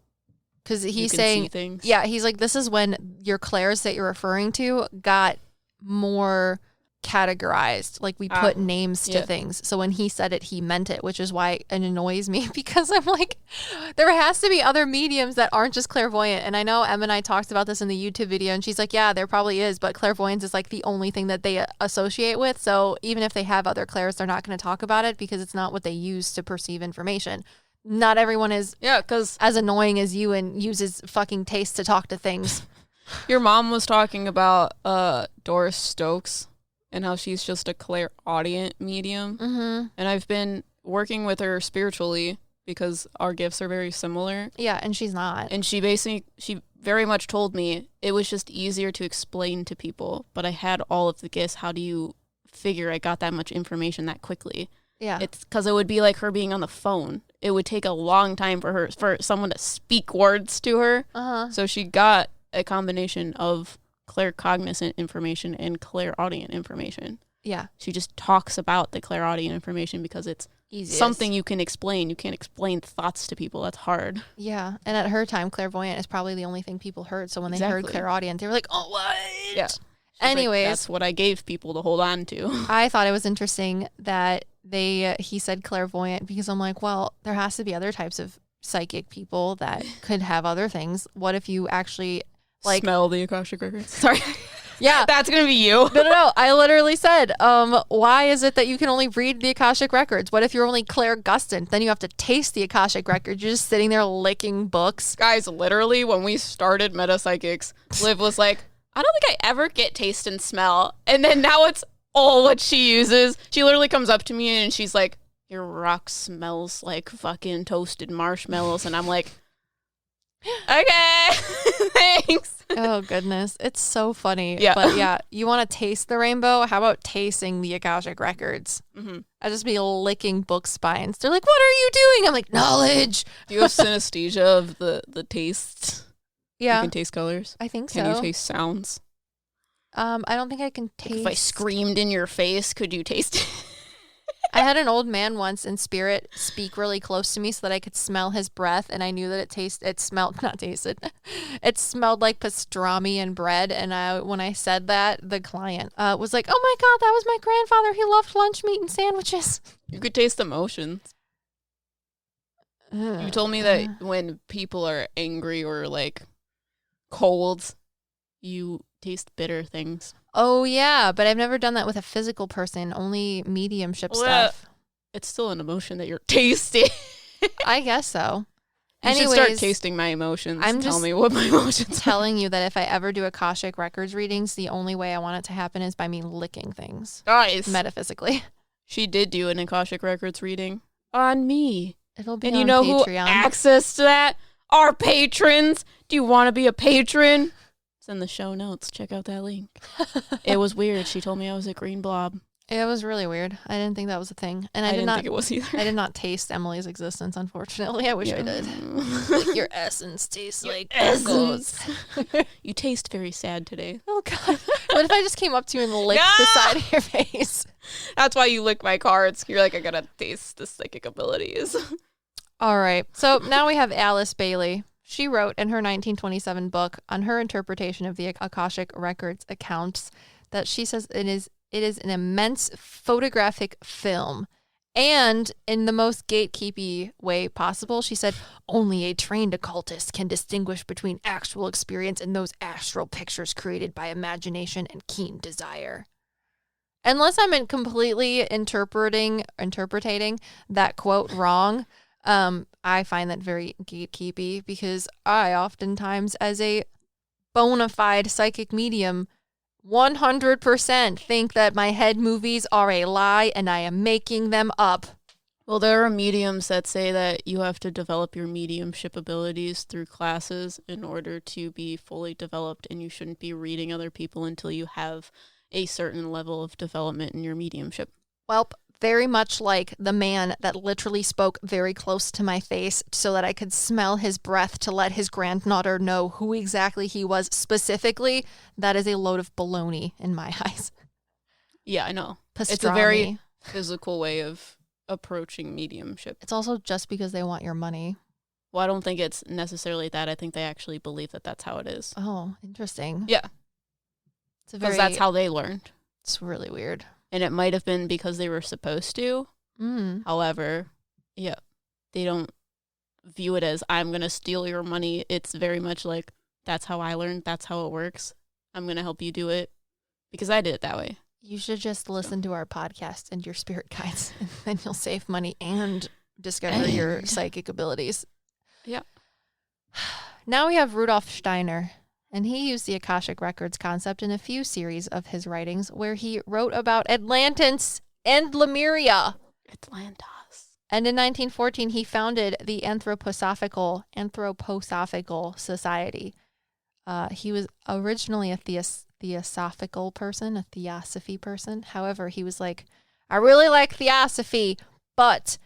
Speaker 1: because he's saying,
Speaker 2: things.
Speaker 1: Yeah, he's like, this is when your clairs that you're referring to got more categorized, like we put names to things. So when he said it, he meant it, which is why it annoys me, because I'm like, there has to be other mediums that aren't just clairvoyant. And I know Em and I talked about this in the YouTube video, and she's like, yeah, there probably is, but clairvoyance is like the only thing that they associate with. So even if they have other clairs, they're not going to talk about it because it's not what they use to perceive information. Not everyone is as annoying as you and uses fucking taste to talk to things.
Speaker 2: Your mom was talking about Doris Stokes and how she's just a clairaudient medium. Mm-hmm. And I've been working with her spiritually because our gifts are very similar.
Speaker 1: Yeah, and she's not.
Speaker 2: And she very much told me it was just easier to explain to people, but I had all of the gifts. How do you figure I got that much information that quickly?
Speaker 1: Yeah.
Speaker 2: It's because it would be like her being on the phone. It would take a long time for someone to speak words to her. Uh-huh. So she got a combination of claircognizant information and clairaudient information.
Speaker 1: Yeah.
Speaker 2: She just talks about the clairaudient information because it's something you can explain. You can't explain thoughts to people. That's hard.
Speaker 1: Yeah. And at her time, clairvoyant is probably the only thing people heard. So when they heard clairaudient, they were like, oh, what?
Speaker 2: Yeah. Anyways. Like, that's what I gave people to hold on to.
Speaker 1: I thought it was interesting that he said clairvoyant because I'm like, well, there has to be other types of psychic people that could have other things. What if you actually like
Speaker 2: smell the Akashic Records? Sorry.
Speaker 1: Yeah.
Speaker 2: That's going to be you.
Speaker 1: No. I literally said, why is it that you can only read the Akashic Records? What if you're only clairgustant? Then you have to taste the Akashic Records. You're just sitting there licking books.
Speaker 2: Guys, literally, when we started PsycKicks, Liv was like, I don't think I ever get taste and smell. And then now it's all what she uses. She literally comes up to me and she's like, your rock smells like fucking toasted marshmallows. And I'm like, okay, thanks.
Speaker 1: Oh, goodness. It's so funny.
Speaker 2: Yeah.
Speaker 1: But yeah, you want to taste the rainbow? How about tasting the Akashic Records? Mm-hmm. I just be licking book spines. They're like, what are you doing? I'm like, knowledge.
Speaker 2: Do you have synesthesia of the taste?
Speaker 1: Yeah.
Speaker 2: You can taste colors?
Speaker 1: I think so.
Speaker 2: Can you taste sounds?
Speaker 1: I don't think I can taste.
Speaker 2: If I screamed in your face, could you taste it?
Speaker 1: I had an old man once in spirit speak really close to me so that I could smell his breath, and I knew that it smelled like pastrami and bread. And when I said that, the client was like, oh my God, that was my grandfather. He loved lunch meat and sandwiches.
Speaker 2: You could taste emotions. You told me that when people are angry or like cold, you taste bitter things.
Speaker 1: Oh, yeah, but I've never done that with a physical person, only mediumship stuff.
Speaker 2: It's still an emotion that you're tasting.
Speaker 1: I guess so.
Speaker 2: You should start tasting my emotions.
Speaker 1: I'm
Speaker 2: Tell
Speaker 1: just
Speaker 2: me what my emotions are.
Speaker 1: telling you that if I ever do Akashic Records readings, the only way I want it to happen is by me licking things.
Speaker 2: Nice.
Speaker 1: Metaphysically.
Speaker 2: She did do an Akashic Records reading on me.
Speaker 1: It'll be
Speaker 2: and
Speaker 1: on
Speaker 2: you know
Speaker 1: Patreon.
Speaker 2: who access to that? Our patrons. Do you want to be a patron? It's in the show notes. Check out that link. It was weird. She told me I was a green blob.
Speaker 1: It was really weird. I didn't think that was a thing. And I
Speaker 2: didn't think it was either.
Speaker 1: I did not taste Emily's existence, unfortunately. I wish I did. Like, your essence tastes like essence.
Speaker 2: You taste very sad today.
Speaker 1: Oh, God. What if I just came up to you and licked the side of your face?
Speaker 2: That's why you lick my cards. You're like, I gotta taste the psychic abilities.
Speaker 1: All right. So now we have Alice Bailey. She wrote in her 1927 book on her interpretation of the Akashic Records accounts that she says it is an immense photographic film. And in the most gatekeepy way possible, she said, only a trained occultist can distinguish between actual experience and those astral pictures created by imagination and keen desire. Unless I'm completely interpreting that quote wrong, I find that very gatekeepy because I oftentimes, as a bona fide psychic medium, 100% think that my head movies are a lie and I am making them up.
Speaker 2: Well, there are mediums that say that you have to develop your mediumship abilities through classes in order to be fully developed, and you shouldn't be reading other people until you have a certain level of development in your mediumship.
Speaker 1: Well, very much like the man that literally spoke very close to my face so that I could smell his breath to let his granddaughter know who exactly he was specifically. That is a load of baloney in my eyes.
Speaker 2: Yeah, I know.
Speaker 1: Pastrami.
Speaker 2: It's a very physical way of approaching mediumship.
Speaker 1: It's also just because they want your money.
Speaker 2: Well, I don't think it's necessarily that. I think they actually believe that that's how it is.
Speaker 1: Oh, interesting.
Speaker 2: Yeah. Because that's how they learned.
Speaker 1: It's really weird.
Speaker 2: And it might have been because they were supposed to. However, yeah, they don't view it as, I'm going to steal your money. It's very much like, that's how I learned. That's how it works. I'm going to help you do it. Because I did it that way.
Speaker 1: You should just listen to our podcast and your spirit guides. And then you'll save money and discover your psychic abilities.
Speaker 2: Yeah.
Speaker 1: Now we have Rudolf Steiner. And he used the Akashic Records concept in a few series of his writings where he wrote about Atlantis and Lemuria.
Speaker 2: Atlantis.
Speaker 1: And in 1914, he founded the Anthroposophical Society. He was originally a theosophical person, a theosophy person. However, he was like, I really like theosophy, but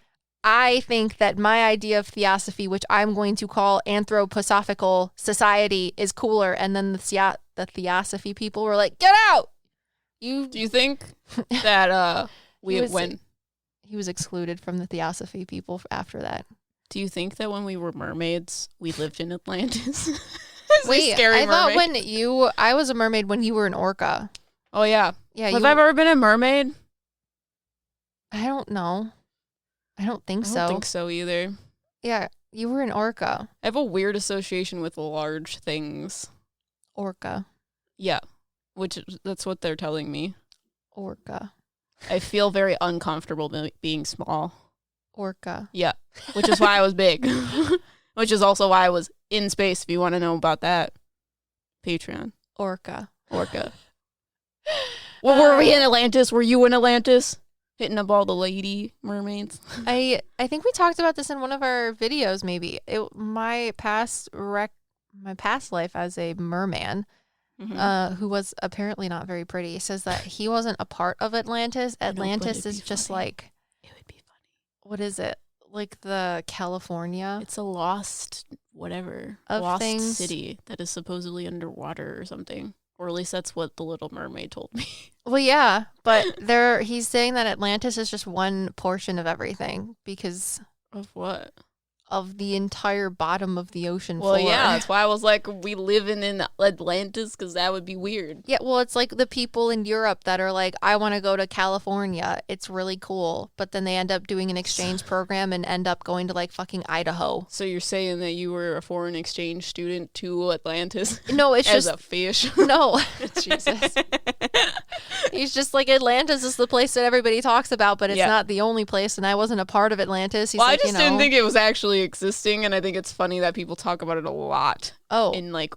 Speaker 1: I think that my idea of theosophy, which I'm going to call Anthroposophical Society, is cooler. And then the theosophy people were like, get out! Do
Speaker 2: you think that
Speaker 1: he was excluded from the theosophy people after that?
Speaker 2: Do you think that when we were mermaids, we lived in Atlantis?
Speaker 1: Wait, I thought I was a mermaid when you were an orca.
Speaker 2: Oh, yeah.
Speaker 1: Yeah.
Speaker 2: Have I ever been a mermaid?
Speaker 1: I don't know. I don't think so.
Speaker 2: I don't think so either.
Speaker 1: Yeah, you were an orca.
Speaker 2: I have a weird association with large things.
Speaker 1: Orca.
Speaker 2: Yeah, that's what they're telling me.
Speaker 1: Orca.
Speaker 2: I feel very uncomfortable being small.
Speaker 1: Orca.
Speaker 2: Yeah, which is why I was big. Which is also why I was in space, if you want to know about that. Patreon.
Speaker 1: Orca.
Speaker 2: Well, were we in Atlantis? Were you in Atlantis? Hitting up all the lady mermaids.
Speaker 1: I think we talked about this in one of our videos. Maybe my past life as a merman, who was apparently not very pretty, says that he wasn't a part of Atlantis. Atlantis is just like,
Speaker 2: it would be funny.
Speaker 1: What is it? Like the California?
Speaker 2: It's a lost city that is supposedly underwater or something. Or at least that's what the Little Mermaid told me.
Speaker 1: Well, yeah, but he's saying that Atlantis is just one portion of everything because
Speaker 2: of what?
Speaker 1: Of the entire bottom of the ocean floor.
Speaker 2: Well, yeah, that's why I was like, we live in Atlantis because that would be weird.
Speaker 1: Yeah, well, it's like the people in Europe that are like, I want to go to California. It's really cool. But then they end up doing an exchange program and end up going to like fucking Idaho.
Speaker 2: So you're saying that you were a foreign exchange student to Atlantis?
Speaker 1: No, it's
Speaker 2: as
Speaker 1: just
Speaker 2: a fish.
Speaker 1: No. Jesus. He's just like, Atlantis is the place that everybody talks about, but it's
Speaker 2: Yeah.
Speaker 1: not the only place, and I wasn't a part of Atlantis. He's
Speaker 2: Well,
Speaker 1: like,
Speaker 2: I just didn't think it was actually existing, and I think it's funny that people talk about it a lot in like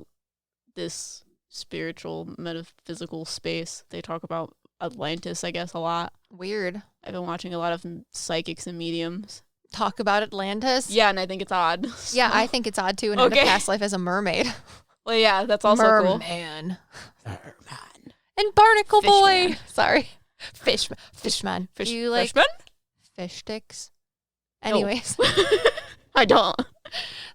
Speaker 2: this spiritual, metaphysical space. They talk about Atlantis, I guess, a lot.
Speaker 1: Weird.
Speaker 2: I've been watching a lot of psychics and mediums
Speaker 1: Talk about Atlantis.
Speaker 2: Yeah, and I think it's odd.
Speaker 1: Yeah, I think it's odd too, and I had a past life as a mermaid.
Speaker 2: Well, yeah, that's also cool.
Speaker 1: Merman. And Barnacle Boy. Sorry. Fishman. Do you like
Speaker 2: Fishman?
Speaker 1: fish sticks? Anyways.
Speaker 2: I don't.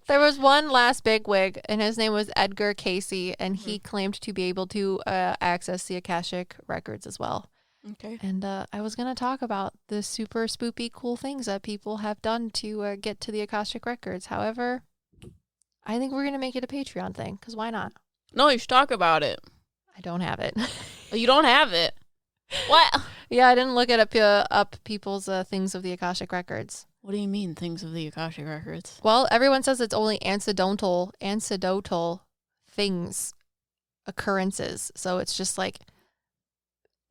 Speaker 1: There was one last bigwig, and his name was Edgar Casey, and he claimed to be able to access the Akashic Records as well.
Speaker 2: Okay.
Speaker 1: And I was going to talk about the super spoopy cool things that people have done to get to the Akashic Records. However, I think we're going to make it a Patreon thing, because why not?
Speaker 2: No, you should talk about it.
Speaker 1: I don't have it.
Speaker 2: You don't have it. What?
Speaker 1: Yeah, I didn't look it up people's things of the Akashic Records.
Speaker 2: What do you mean, things of the Akashic Records?
Speaker 1: Well, everyone says it's only anecdotal things, occurrences. So it's just like,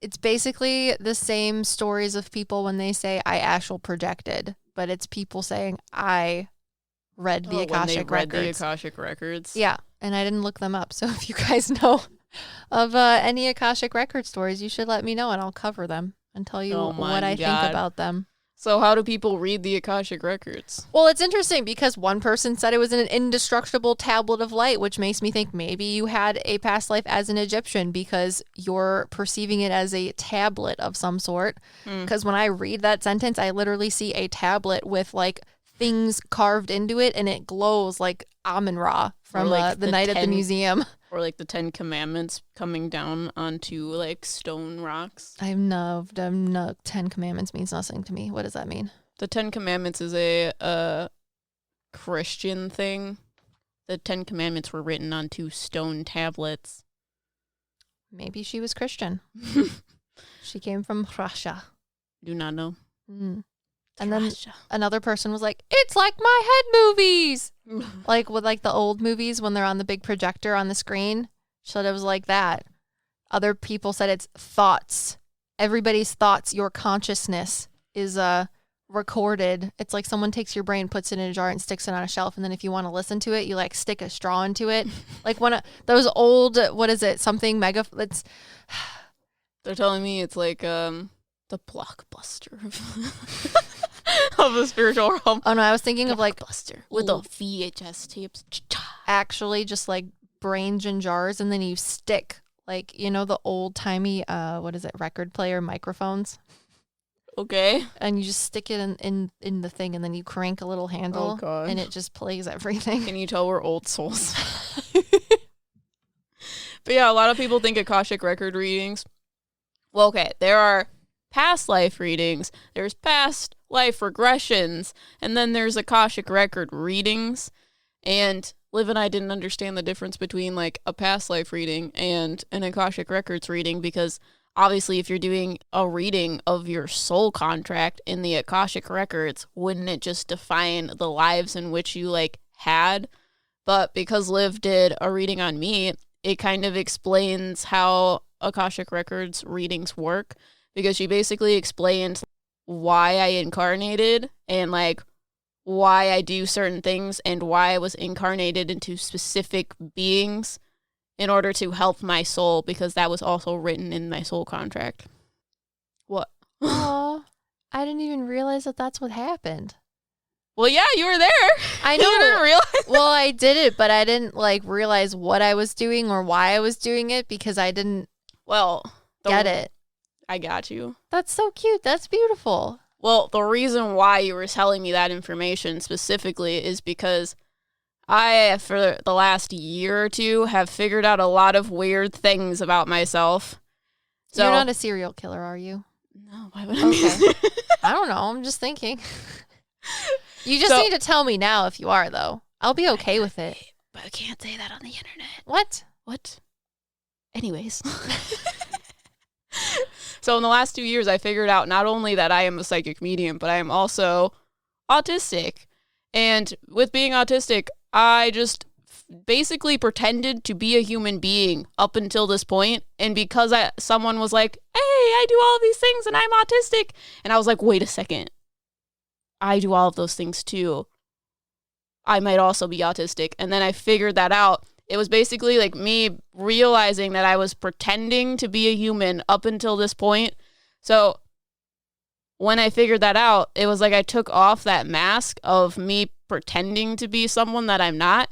Speaker 1: it's basically the same stories of people when they say, I astral projected, but it's people saying, I read the Akashic Records.
Speaker 2: The Akashic Records.
Speaker 1: Yeah, and I didn't look them up. So if you guys know of any Akashic Record stories, you should let me know, and I'll cover them and tell you what I think about them.
Speaker 2: So how do people read the Akashic Records?
Speaker 1: Well, it's interesting because one person said it was an indestructible tablet of light, which makes me think maybe you had a past life as an Egyptian because you're perceiving it as a tablet of some sort. Because when I read that sentence, I literally see a tablet with like things carved into it, and it glows like Amun-Ra from like the night at the museum.
Speaker 2: Or like the 10 Commandments coming down onto like stone rocks.
Speaker 1: I'm no 10 Commandments means nothing to me. What does that mean?
Speaker 2: The 10 Commandments is a Christian thing. The 10 Commandments were written onto stone tablets.
Speaker 1: Maybe she was Christian. She came from Russia.
Speaker 2: Do not know.
Speaker 1: And then another person was like, it's like my head movies. Like with like the old movies when they're on the big projector on the screen. She said it was like that. Other people said it's thoughts. Everybody's thoughts, your consciousness is recorded. It's like someone takes your brain, puts it in a jar and sticks it on a shelf. And then if you want to listen to it, you like stick a straw into it. Like one of those old, what is it? Something mega. It's.
Speaker 2: They're telling me it's like the blockbuster of the spiritual realm.
Speaker 1: Oh no, I was thinking of like
Speaker 2: with the VHS tapes.
Speaker 1: Actually just like brains in jars, and then you stick like, you know, the old timey record player microphones.
Speaker 2: Okay.
Speaker 1: And you just stick it in the thing, and then you crank a little handle and it just plays everything.
Speaker 2: Can you tell we're old souls? But yeah, a lot of people think Akashic record readings. Well, okay, there are past life readings, there's past life regressions, and then there's Akashic record readings. And Liv and I didn't understand the difference between like a past life reading and an Akashic Records reading, because obviously if you're doing a reading of your soul contract in the Akashic Records, wouldn't it just define the lives in which you like had? But because Liv did a reading on me, it kind of explains how Akashic Records readings work, because she basically explained why I incarnated and like why I do certain things and why I was incarnated into specific beings in order to help my soul, because that was also written in my soul contract. What?
Speaker 1: Oh, I didn't even realize that that's what happened.
Speaker 2: Well, yeah, you were there.
Speaker 1: I know.
Speaker 2: You didn't realize.
Speaker 1: Well, I did it, but I didn't like realize what I was doing or why I was doing it, because I didn't get it.
Speaker 2: I got you.
Speaker 1: That's so cute. That's beautiful.
Speaker 2: Well, the reason why you were telling me that information specifically is because I, for the last year or two, have figured out a lot of weird things about myself. So,
Speaker 1: you're not a serial killer, are you?
Speaker 2: No, why would I be?
Speaker 1: I don't know. I'm just thinking. You just need to tell me now if you are, though. I'll be okay with it.
Speaker 2: But I can't say that on the internet.
Speaker 1: What?
Speaker 2: Anyways. So in the last 2 years, I figured out not only that I am a psychic medium, but I am also autistic. And with being autistic, I just basically pretended to be a human being up until this point. And because someone was like, hey, I do all these things and I'm autistic. And I was like, wait a second. I do all of those things too. I might also be autistic. And then I figured that out. It was basically like me realizing that I was pretending to be a human up until this point. So when I figured that out, it was like I took off that mask of me pretending to be someone that I'm not.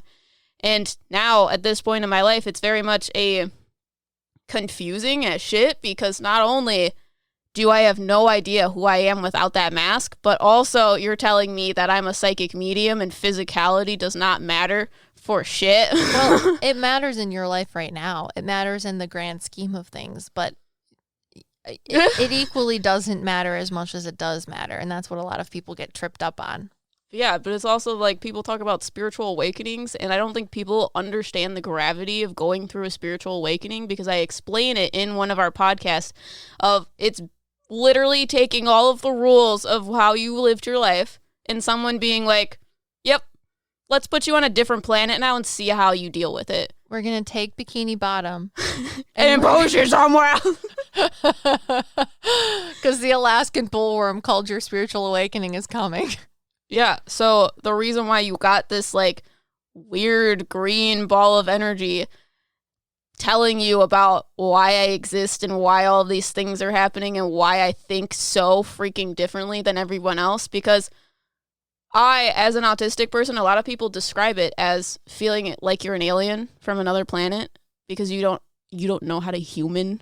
Speaker 2: And now at this point in my life, it's very much a confusing as shit, because not only do I have no idea who I am without that mask, but also you're telling me that I'm a psychic medium and physicality does not matter for shit.
Speaker 1: Well, it matters in your life right now. It matters in the grand scheme of things, but it equally doesn't matter as much as it does matter. And that's what a lot of people get tripped up on.
Speaker 2: Yeah, but it's also like people talk about spiritual awakenings, and I don't think people understand the gravity of going through a spiritual awakening, because I explain it in one of our podcasts of it's literally taking all of the rules of how you lived your life and someone being like, yep, let's put you on a different planet now and see how you deal with it.
Speaker 1: We're going to take Bikini Bottom
Speaker 2: and impose you somewhere else.
Speaker 1: Because the Alaskan bullworm called your spiritual awakening is coming.
Speaker 2: Yeah, so the reason why you got this like weird green ball of energy telling you about why I exist and why all of these things are happening and why I think so freaking differently than everyone else, because I, as an autistic person, a lot of people describe it as feeling it like you're an alien from another planet because you don't know how to human.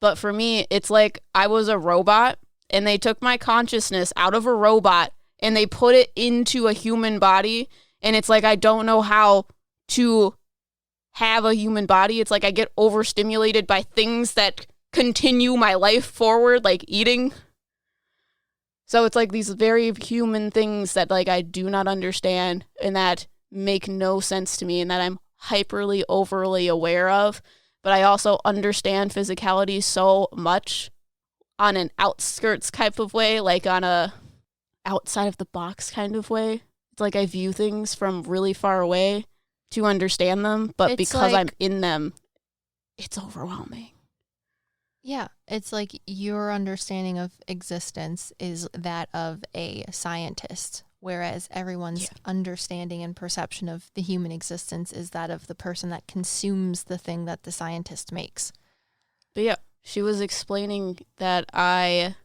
Speaker 2: But for me, it's like I was a robot and they took my consciousness out of a robot and they put it into a human body. And it's like I don't know how to have a human body. It's like I get overstimulated by things that continue my life forward, like eating. So it's like these very human things that like I do not understand and that make no sense to me and that I'm hyperly overly aware of. But I also understand physicality so much on an outskirts type of way, like on a outside of the box kind of way. It's like I view things from really far away to understand them, but because I'm in them, it's overwhelming.
Speaker 1: Yeah, it's like your understanding of existence is that of a scientist, whereas everyone's understanding and perception of the human existence is that of the person that consumes the thing that the scientist makes.
Speaker 2: But yeah, she was explaining that I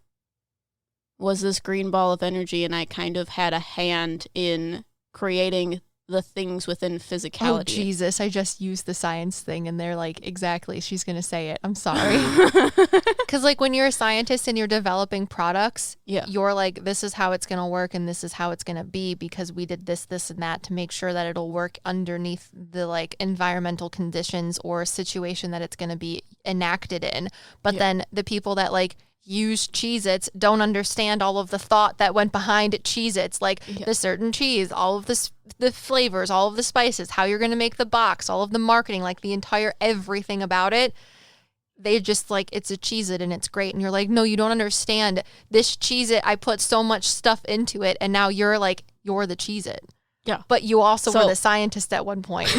Speaker 2: was this green ball of energy and I kind of had a hand in creating the things within physicality.
Speaker 1: Oh, Jesus, I just used the science thing and they're like, exactly, she's going to say it. I'm sorry. Because like when you're a scientist and you're developing products, you're like, this is how it's going to work and this is how it's going to be because we did this, this, and that to make sure that it'll work underneath the like environmental conditions or situation that it's going to be enacted in. But then the people that like use Cheez-Its don't understand all of the thought that went behind Cheez-Its, like the certain cheese, all of the flavors, all of the spices, how you're going to make the box, all of the marketing, like the entire everything about it. They just like, it's a Cheez-It and it's great. And you're like, no, you don't understand. This Cheez-It, I put so much stuff into it. And now you're like, you're the Cheez-It.
Speaker 2: Yeah.
Speaker 1: But you also were the scientist at one point.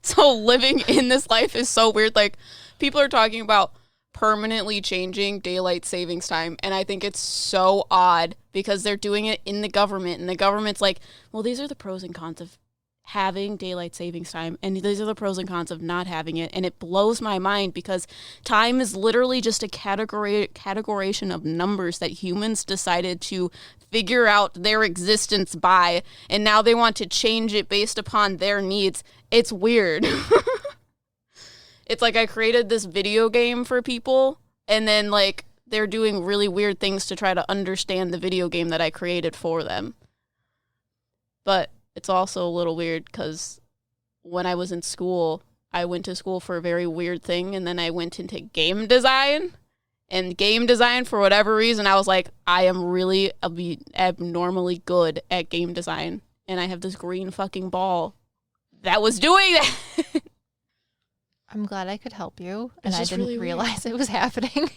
Speaker 2: So living in this life is so weird. Like people are talking about permanently changing daylight savings time, and I think it's so odd because they're doing it in the government, and the government's like, well, these are the pros and cons of having daylight savings time, and these are the pros and cons of not having it. And it blows my mind because time is literally just a categorization of numbers that humans decided to figure out their existence by, and now they want to change it based upon their needs. It's weird. It's like I created this video game for people, and then like they're doing really weird things to try to understand the video game that I created for them. But it's also a little weird because when I was in school, I went to school for a very weird thing, and then I went into game design. And game design, for whatever reason, I was like, I am really abnormally good at game design. And I have this green fucking ball that was doing that.
Speaker 1: I'm glad I could help you, and I didn't
Speaker 2: really
Speaker 1: realize it was happening.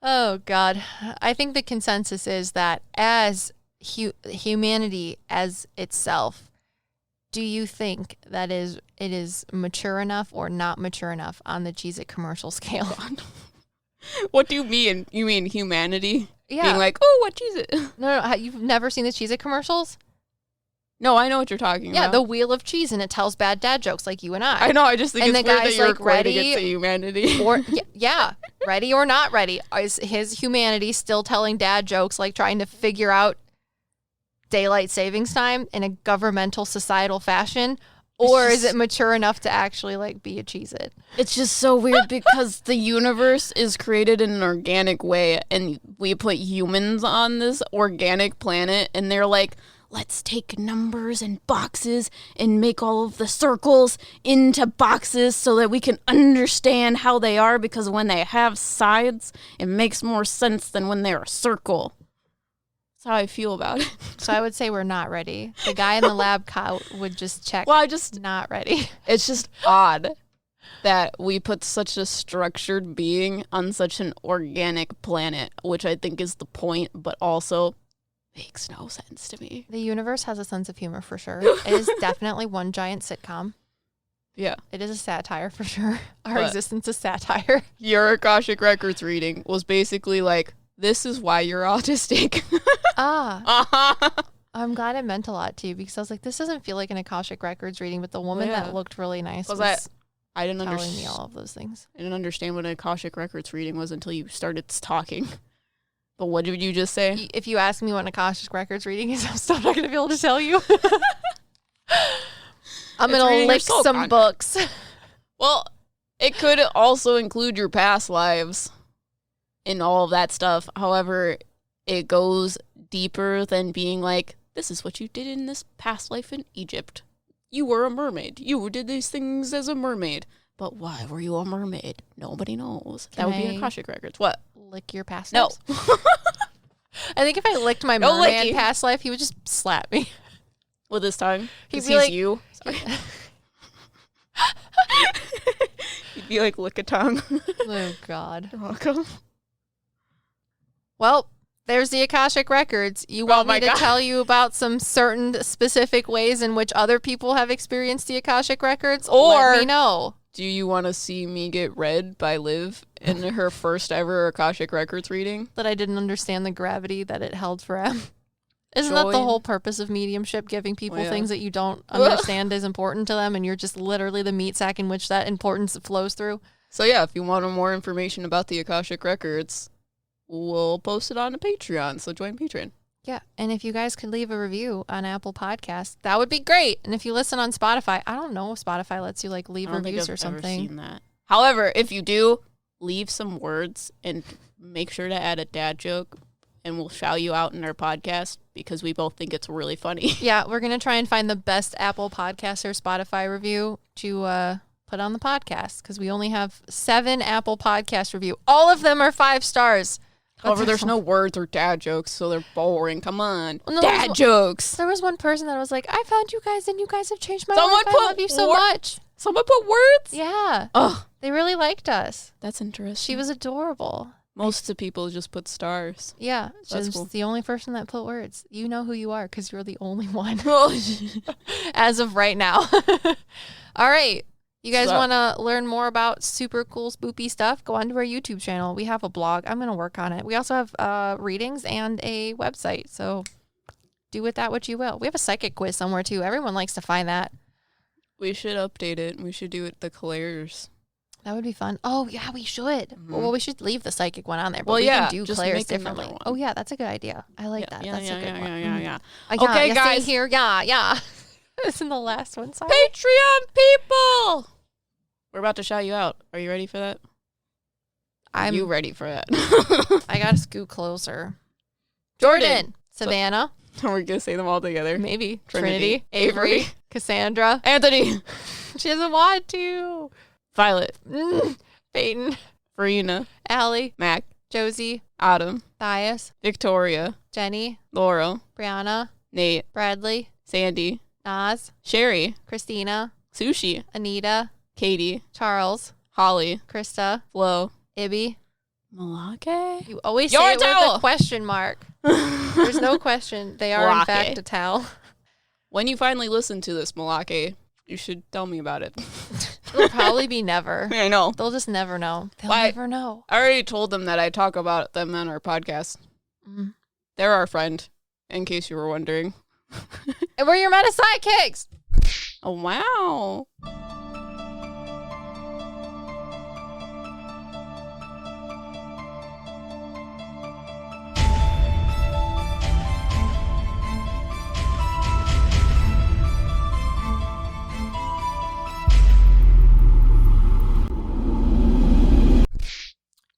Speaker 1: Oh, God. I think the consensus is that as humanity as itself, do you think that it is mature enough or not mature enough on the Cheez-It commercial scale?
Speaker 2: What do you mean? You mean humanity?
Speaker 1: Yeah.
Speaker 2: Being like, oh, what Cheez-It?
Speaker 1: No, you've never seen the Cheez-It commercials?
Speaker 2: No, I know what you're talking about.
Speaker 1: Yeah, the wheel of cheese, and it tells bad dad jokes like you and I.
Speaker 2: I know, I just think
Speaker 1: And
Speaker 2: it's
Speaker 1: the
Speaker 2: weird
Speaker 1: guy's
Speaker 2: that you're
Speaker 1: like,
Speaker 2: equating
Speaker 1: ready
Speaker 2: it to humanity.
Speaker 1: Or yeah, ready or not ready. Is his humanity still telling dad jokes, like trying to figure out daylight savings time in a governmental societal fashion? Or is it mature enough to actually like be a Cheez-It?
Speaker 2: It's just so weird because the universe is created in an organic way, and we put humans on this organic planet, and they're like, let's take numbers and boxes and make all of the circles into boxes so that we can understand how they are, because when they have sides, it makes more sense than when they're a circle. That's how I feel about it.
Speaker 1: So I would say we're not ready. The guy in the lab coat would just check.
Speaker 2: Well,
Speaker 1: not ready.
Speaker 2: It's just odd that we put such a structured being on such an organic planet, which I think is the point, but also makes no sense to me.
Speaker 1: The universe has a sense of humor for sure. It is definitely one giant sitcom.
Speaker 2: Yeah.
Speaker 1: It is a satire for sure. Our
Speaker 2: But
Speaker 1: existence is satire.
Speaker 2: your Akashic Records reading was basically like, this is why you're autistic.
Speaker 1: I'm glad it meant a lot to you, because I was like, this doesn't feel like an Akashic Records reading, but the woman that looked really nice was
Speaker 2: I didn't
Speaker 1: telling
Speaker 2: understand
Speaker 1: me all of those things.
Speaker 2: I didn't understand what an Akashic Records reading was until you started talking. But what did you just say?
Speaker 1: If you ask me what an Akashic Records reading is, I'm still not going to be able to tell you. I'm going to lick some books.
Speaker 2: Well, it could also include your past lives and all of that stuff. However, it goes deeper than being like, this is what you did in this past life in Egypt. You were a mermaid. You did these things as a mermaid. But why were you a mermaid? Nobody knows. That would be an Akashic Records. What?
Speaker 1: Lick your past
Speaker 2: No.
Speaker 1: lives? I think if I licked my merman past life, he would just slap me.
Speaker 2: Well, this time?
Speaker 1: He'd be like,
Speaker 2: you. Sorry. He'd be like, lick a tongue.
Speaker 1: Oh, God.
Speaker 2: You're welcome.
Speaker 1: Well, there's the Akashic Records. You want me to tell you about some certain specific ways in which other people have experienced the Akashic Records?
Speaker 2: Or
Speaker 1: let me know.
Speaker 2: Do you want to see me get read by Liv in her first ever Akashic Records reading?
Speaker 1: That I didn't understand the gravity that it held for him. Isn't that the whole purpose of mediumship? Giving people things that you don't understand is important to them, and you're just literally the meat sack in which that importance flows through.
Speaker 2: So yeah, if you want more information about the Akashic Records, we'll post it on the Patreon, so join Patreon.
Speaker 1: Yeah, and if you guys could leave a review on Apple Podcasts, that would be great. And if you listen on Spotify, I don't know if Spotify lets you like leave reviews or something.
Speaker 2: I've never seen that. However, if you do, leave some words and make sure to add a dad joke, and we'll shout you out in our podcast because we both think it's really funny.
Speaker 1: Yeah, we're gonna try and find the best Apple Podcast or Spotify review to put on the podcast, because we only have 7 Apple Podcast review. All of them are 5 stars.
Speaker 2: However, there's no words or dad jokes, so they're boring. Come on.
Speaker 1: No,
Speaker 2: dad jokes.
Speaker 1: There was one person that was like, I found you guys and you guys have changed my life. I love you so much.
Speaker 2: Someone put words?
Speaker 1: Yeah.
Speaker 2: Oh,
Speaker 1: they really liked us.
Speaker 2: That's interesting.
Speaker 1: She was adorable.
Speaker 2: Most of the people just put stars.
Speaker 1: Yeah. She's cool. The only person that put words. You know who you are because you're the only one. As of right now. All right. You guys want to learn more about super cool, spoopy stuff? Go onto our YouTube channel. We have a blog. I'm going to work on it. We also have readings and a website. So do with that what you will. We have a psychic quiz somewhere, too. Everyone likes to find that.
Speaker 2: We should update it. We should do it the Claire's.
Speaker 1: That would be fun. Oh, yeah, we should. Mm-hmm. Well, we should leave the psychic one on there. But
Speaker 2: we
Speaker 1: can do
Speaker 2: just
Speaker 1: Claire's differently. Oh, yeah, that's a good idea. I like that. That's a good one.
Speaker 2: Yeah.
Speaker 1: Okay, guys. Here. Yeah. This is the last one. Sorry.
Speaker 2: Patreon people! We're about to shout you out. Are you ready for that? Are you ready for that?
Speaker 1: I got to scoot closer. Jordan. Savannah.
Speaker 2: We're going to say them all together.
Speaker 1: Maybe. Trinity. Avery. Cassandra.
Speaker 2: Anthony.
Speaker 1: She doesn't want to.
Speaker 2: Violet.
Speaker 1: Peyton.
Speaker 2: Farina.
Speaker 1: Allie.
Speaker 2: Mac.
Speaker 1: Josie.
Speaker 2: Autumn.
Speaker 1: Thias.
Speaker 2: Victoria.
Speaker 1: Jenny.
Speaker 2: Laurel.
Speaker 1: Brianna.
Speaker 2: Nate.
Speaker 1: Bradley.
Speaker 2: Sandy.
Speaker 1: Naz.
Speaker 2: Sherry.
Speaker 1: Christina.
Speaker 2: Sushi.
Speaker 1: Anita.
Speaker 2: Katie.
Speaker 1: Charles.
Speaker 2: Holly.
Speaker 1: Krista.
Speaker 2: Flo.
Speaker 1: Ibby.
Speaker 2: Malake.
Speaker 1: You always say it with a question mark. There's no question. They are, in fact, a Tau.
Speaker 2: When you finally listen to this, Malake, you should tell me about it.
Speaker 1: It'll probably be never.
Speaker 2: I know.
Speaker 1: They'll just never know. They'll never know.
Speaker 2: I already told them that I talk about them on our podcast.
Speaker 1: Mm.
Speaker 2: They're our friend, in case you were wondering.
Speaker 1: And we're your meta PsycKicks.
Speaker 2: Oh, wow.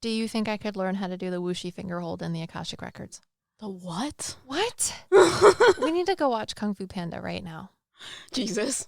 Speaker 1: Do you think I could learn how to do the whooshy finger hold in the Akashic Records?
Speaker 2: The what?
Speaker 1: What? We need to go watch Kung Fu Panda right now.
Speaker 2: Jesus.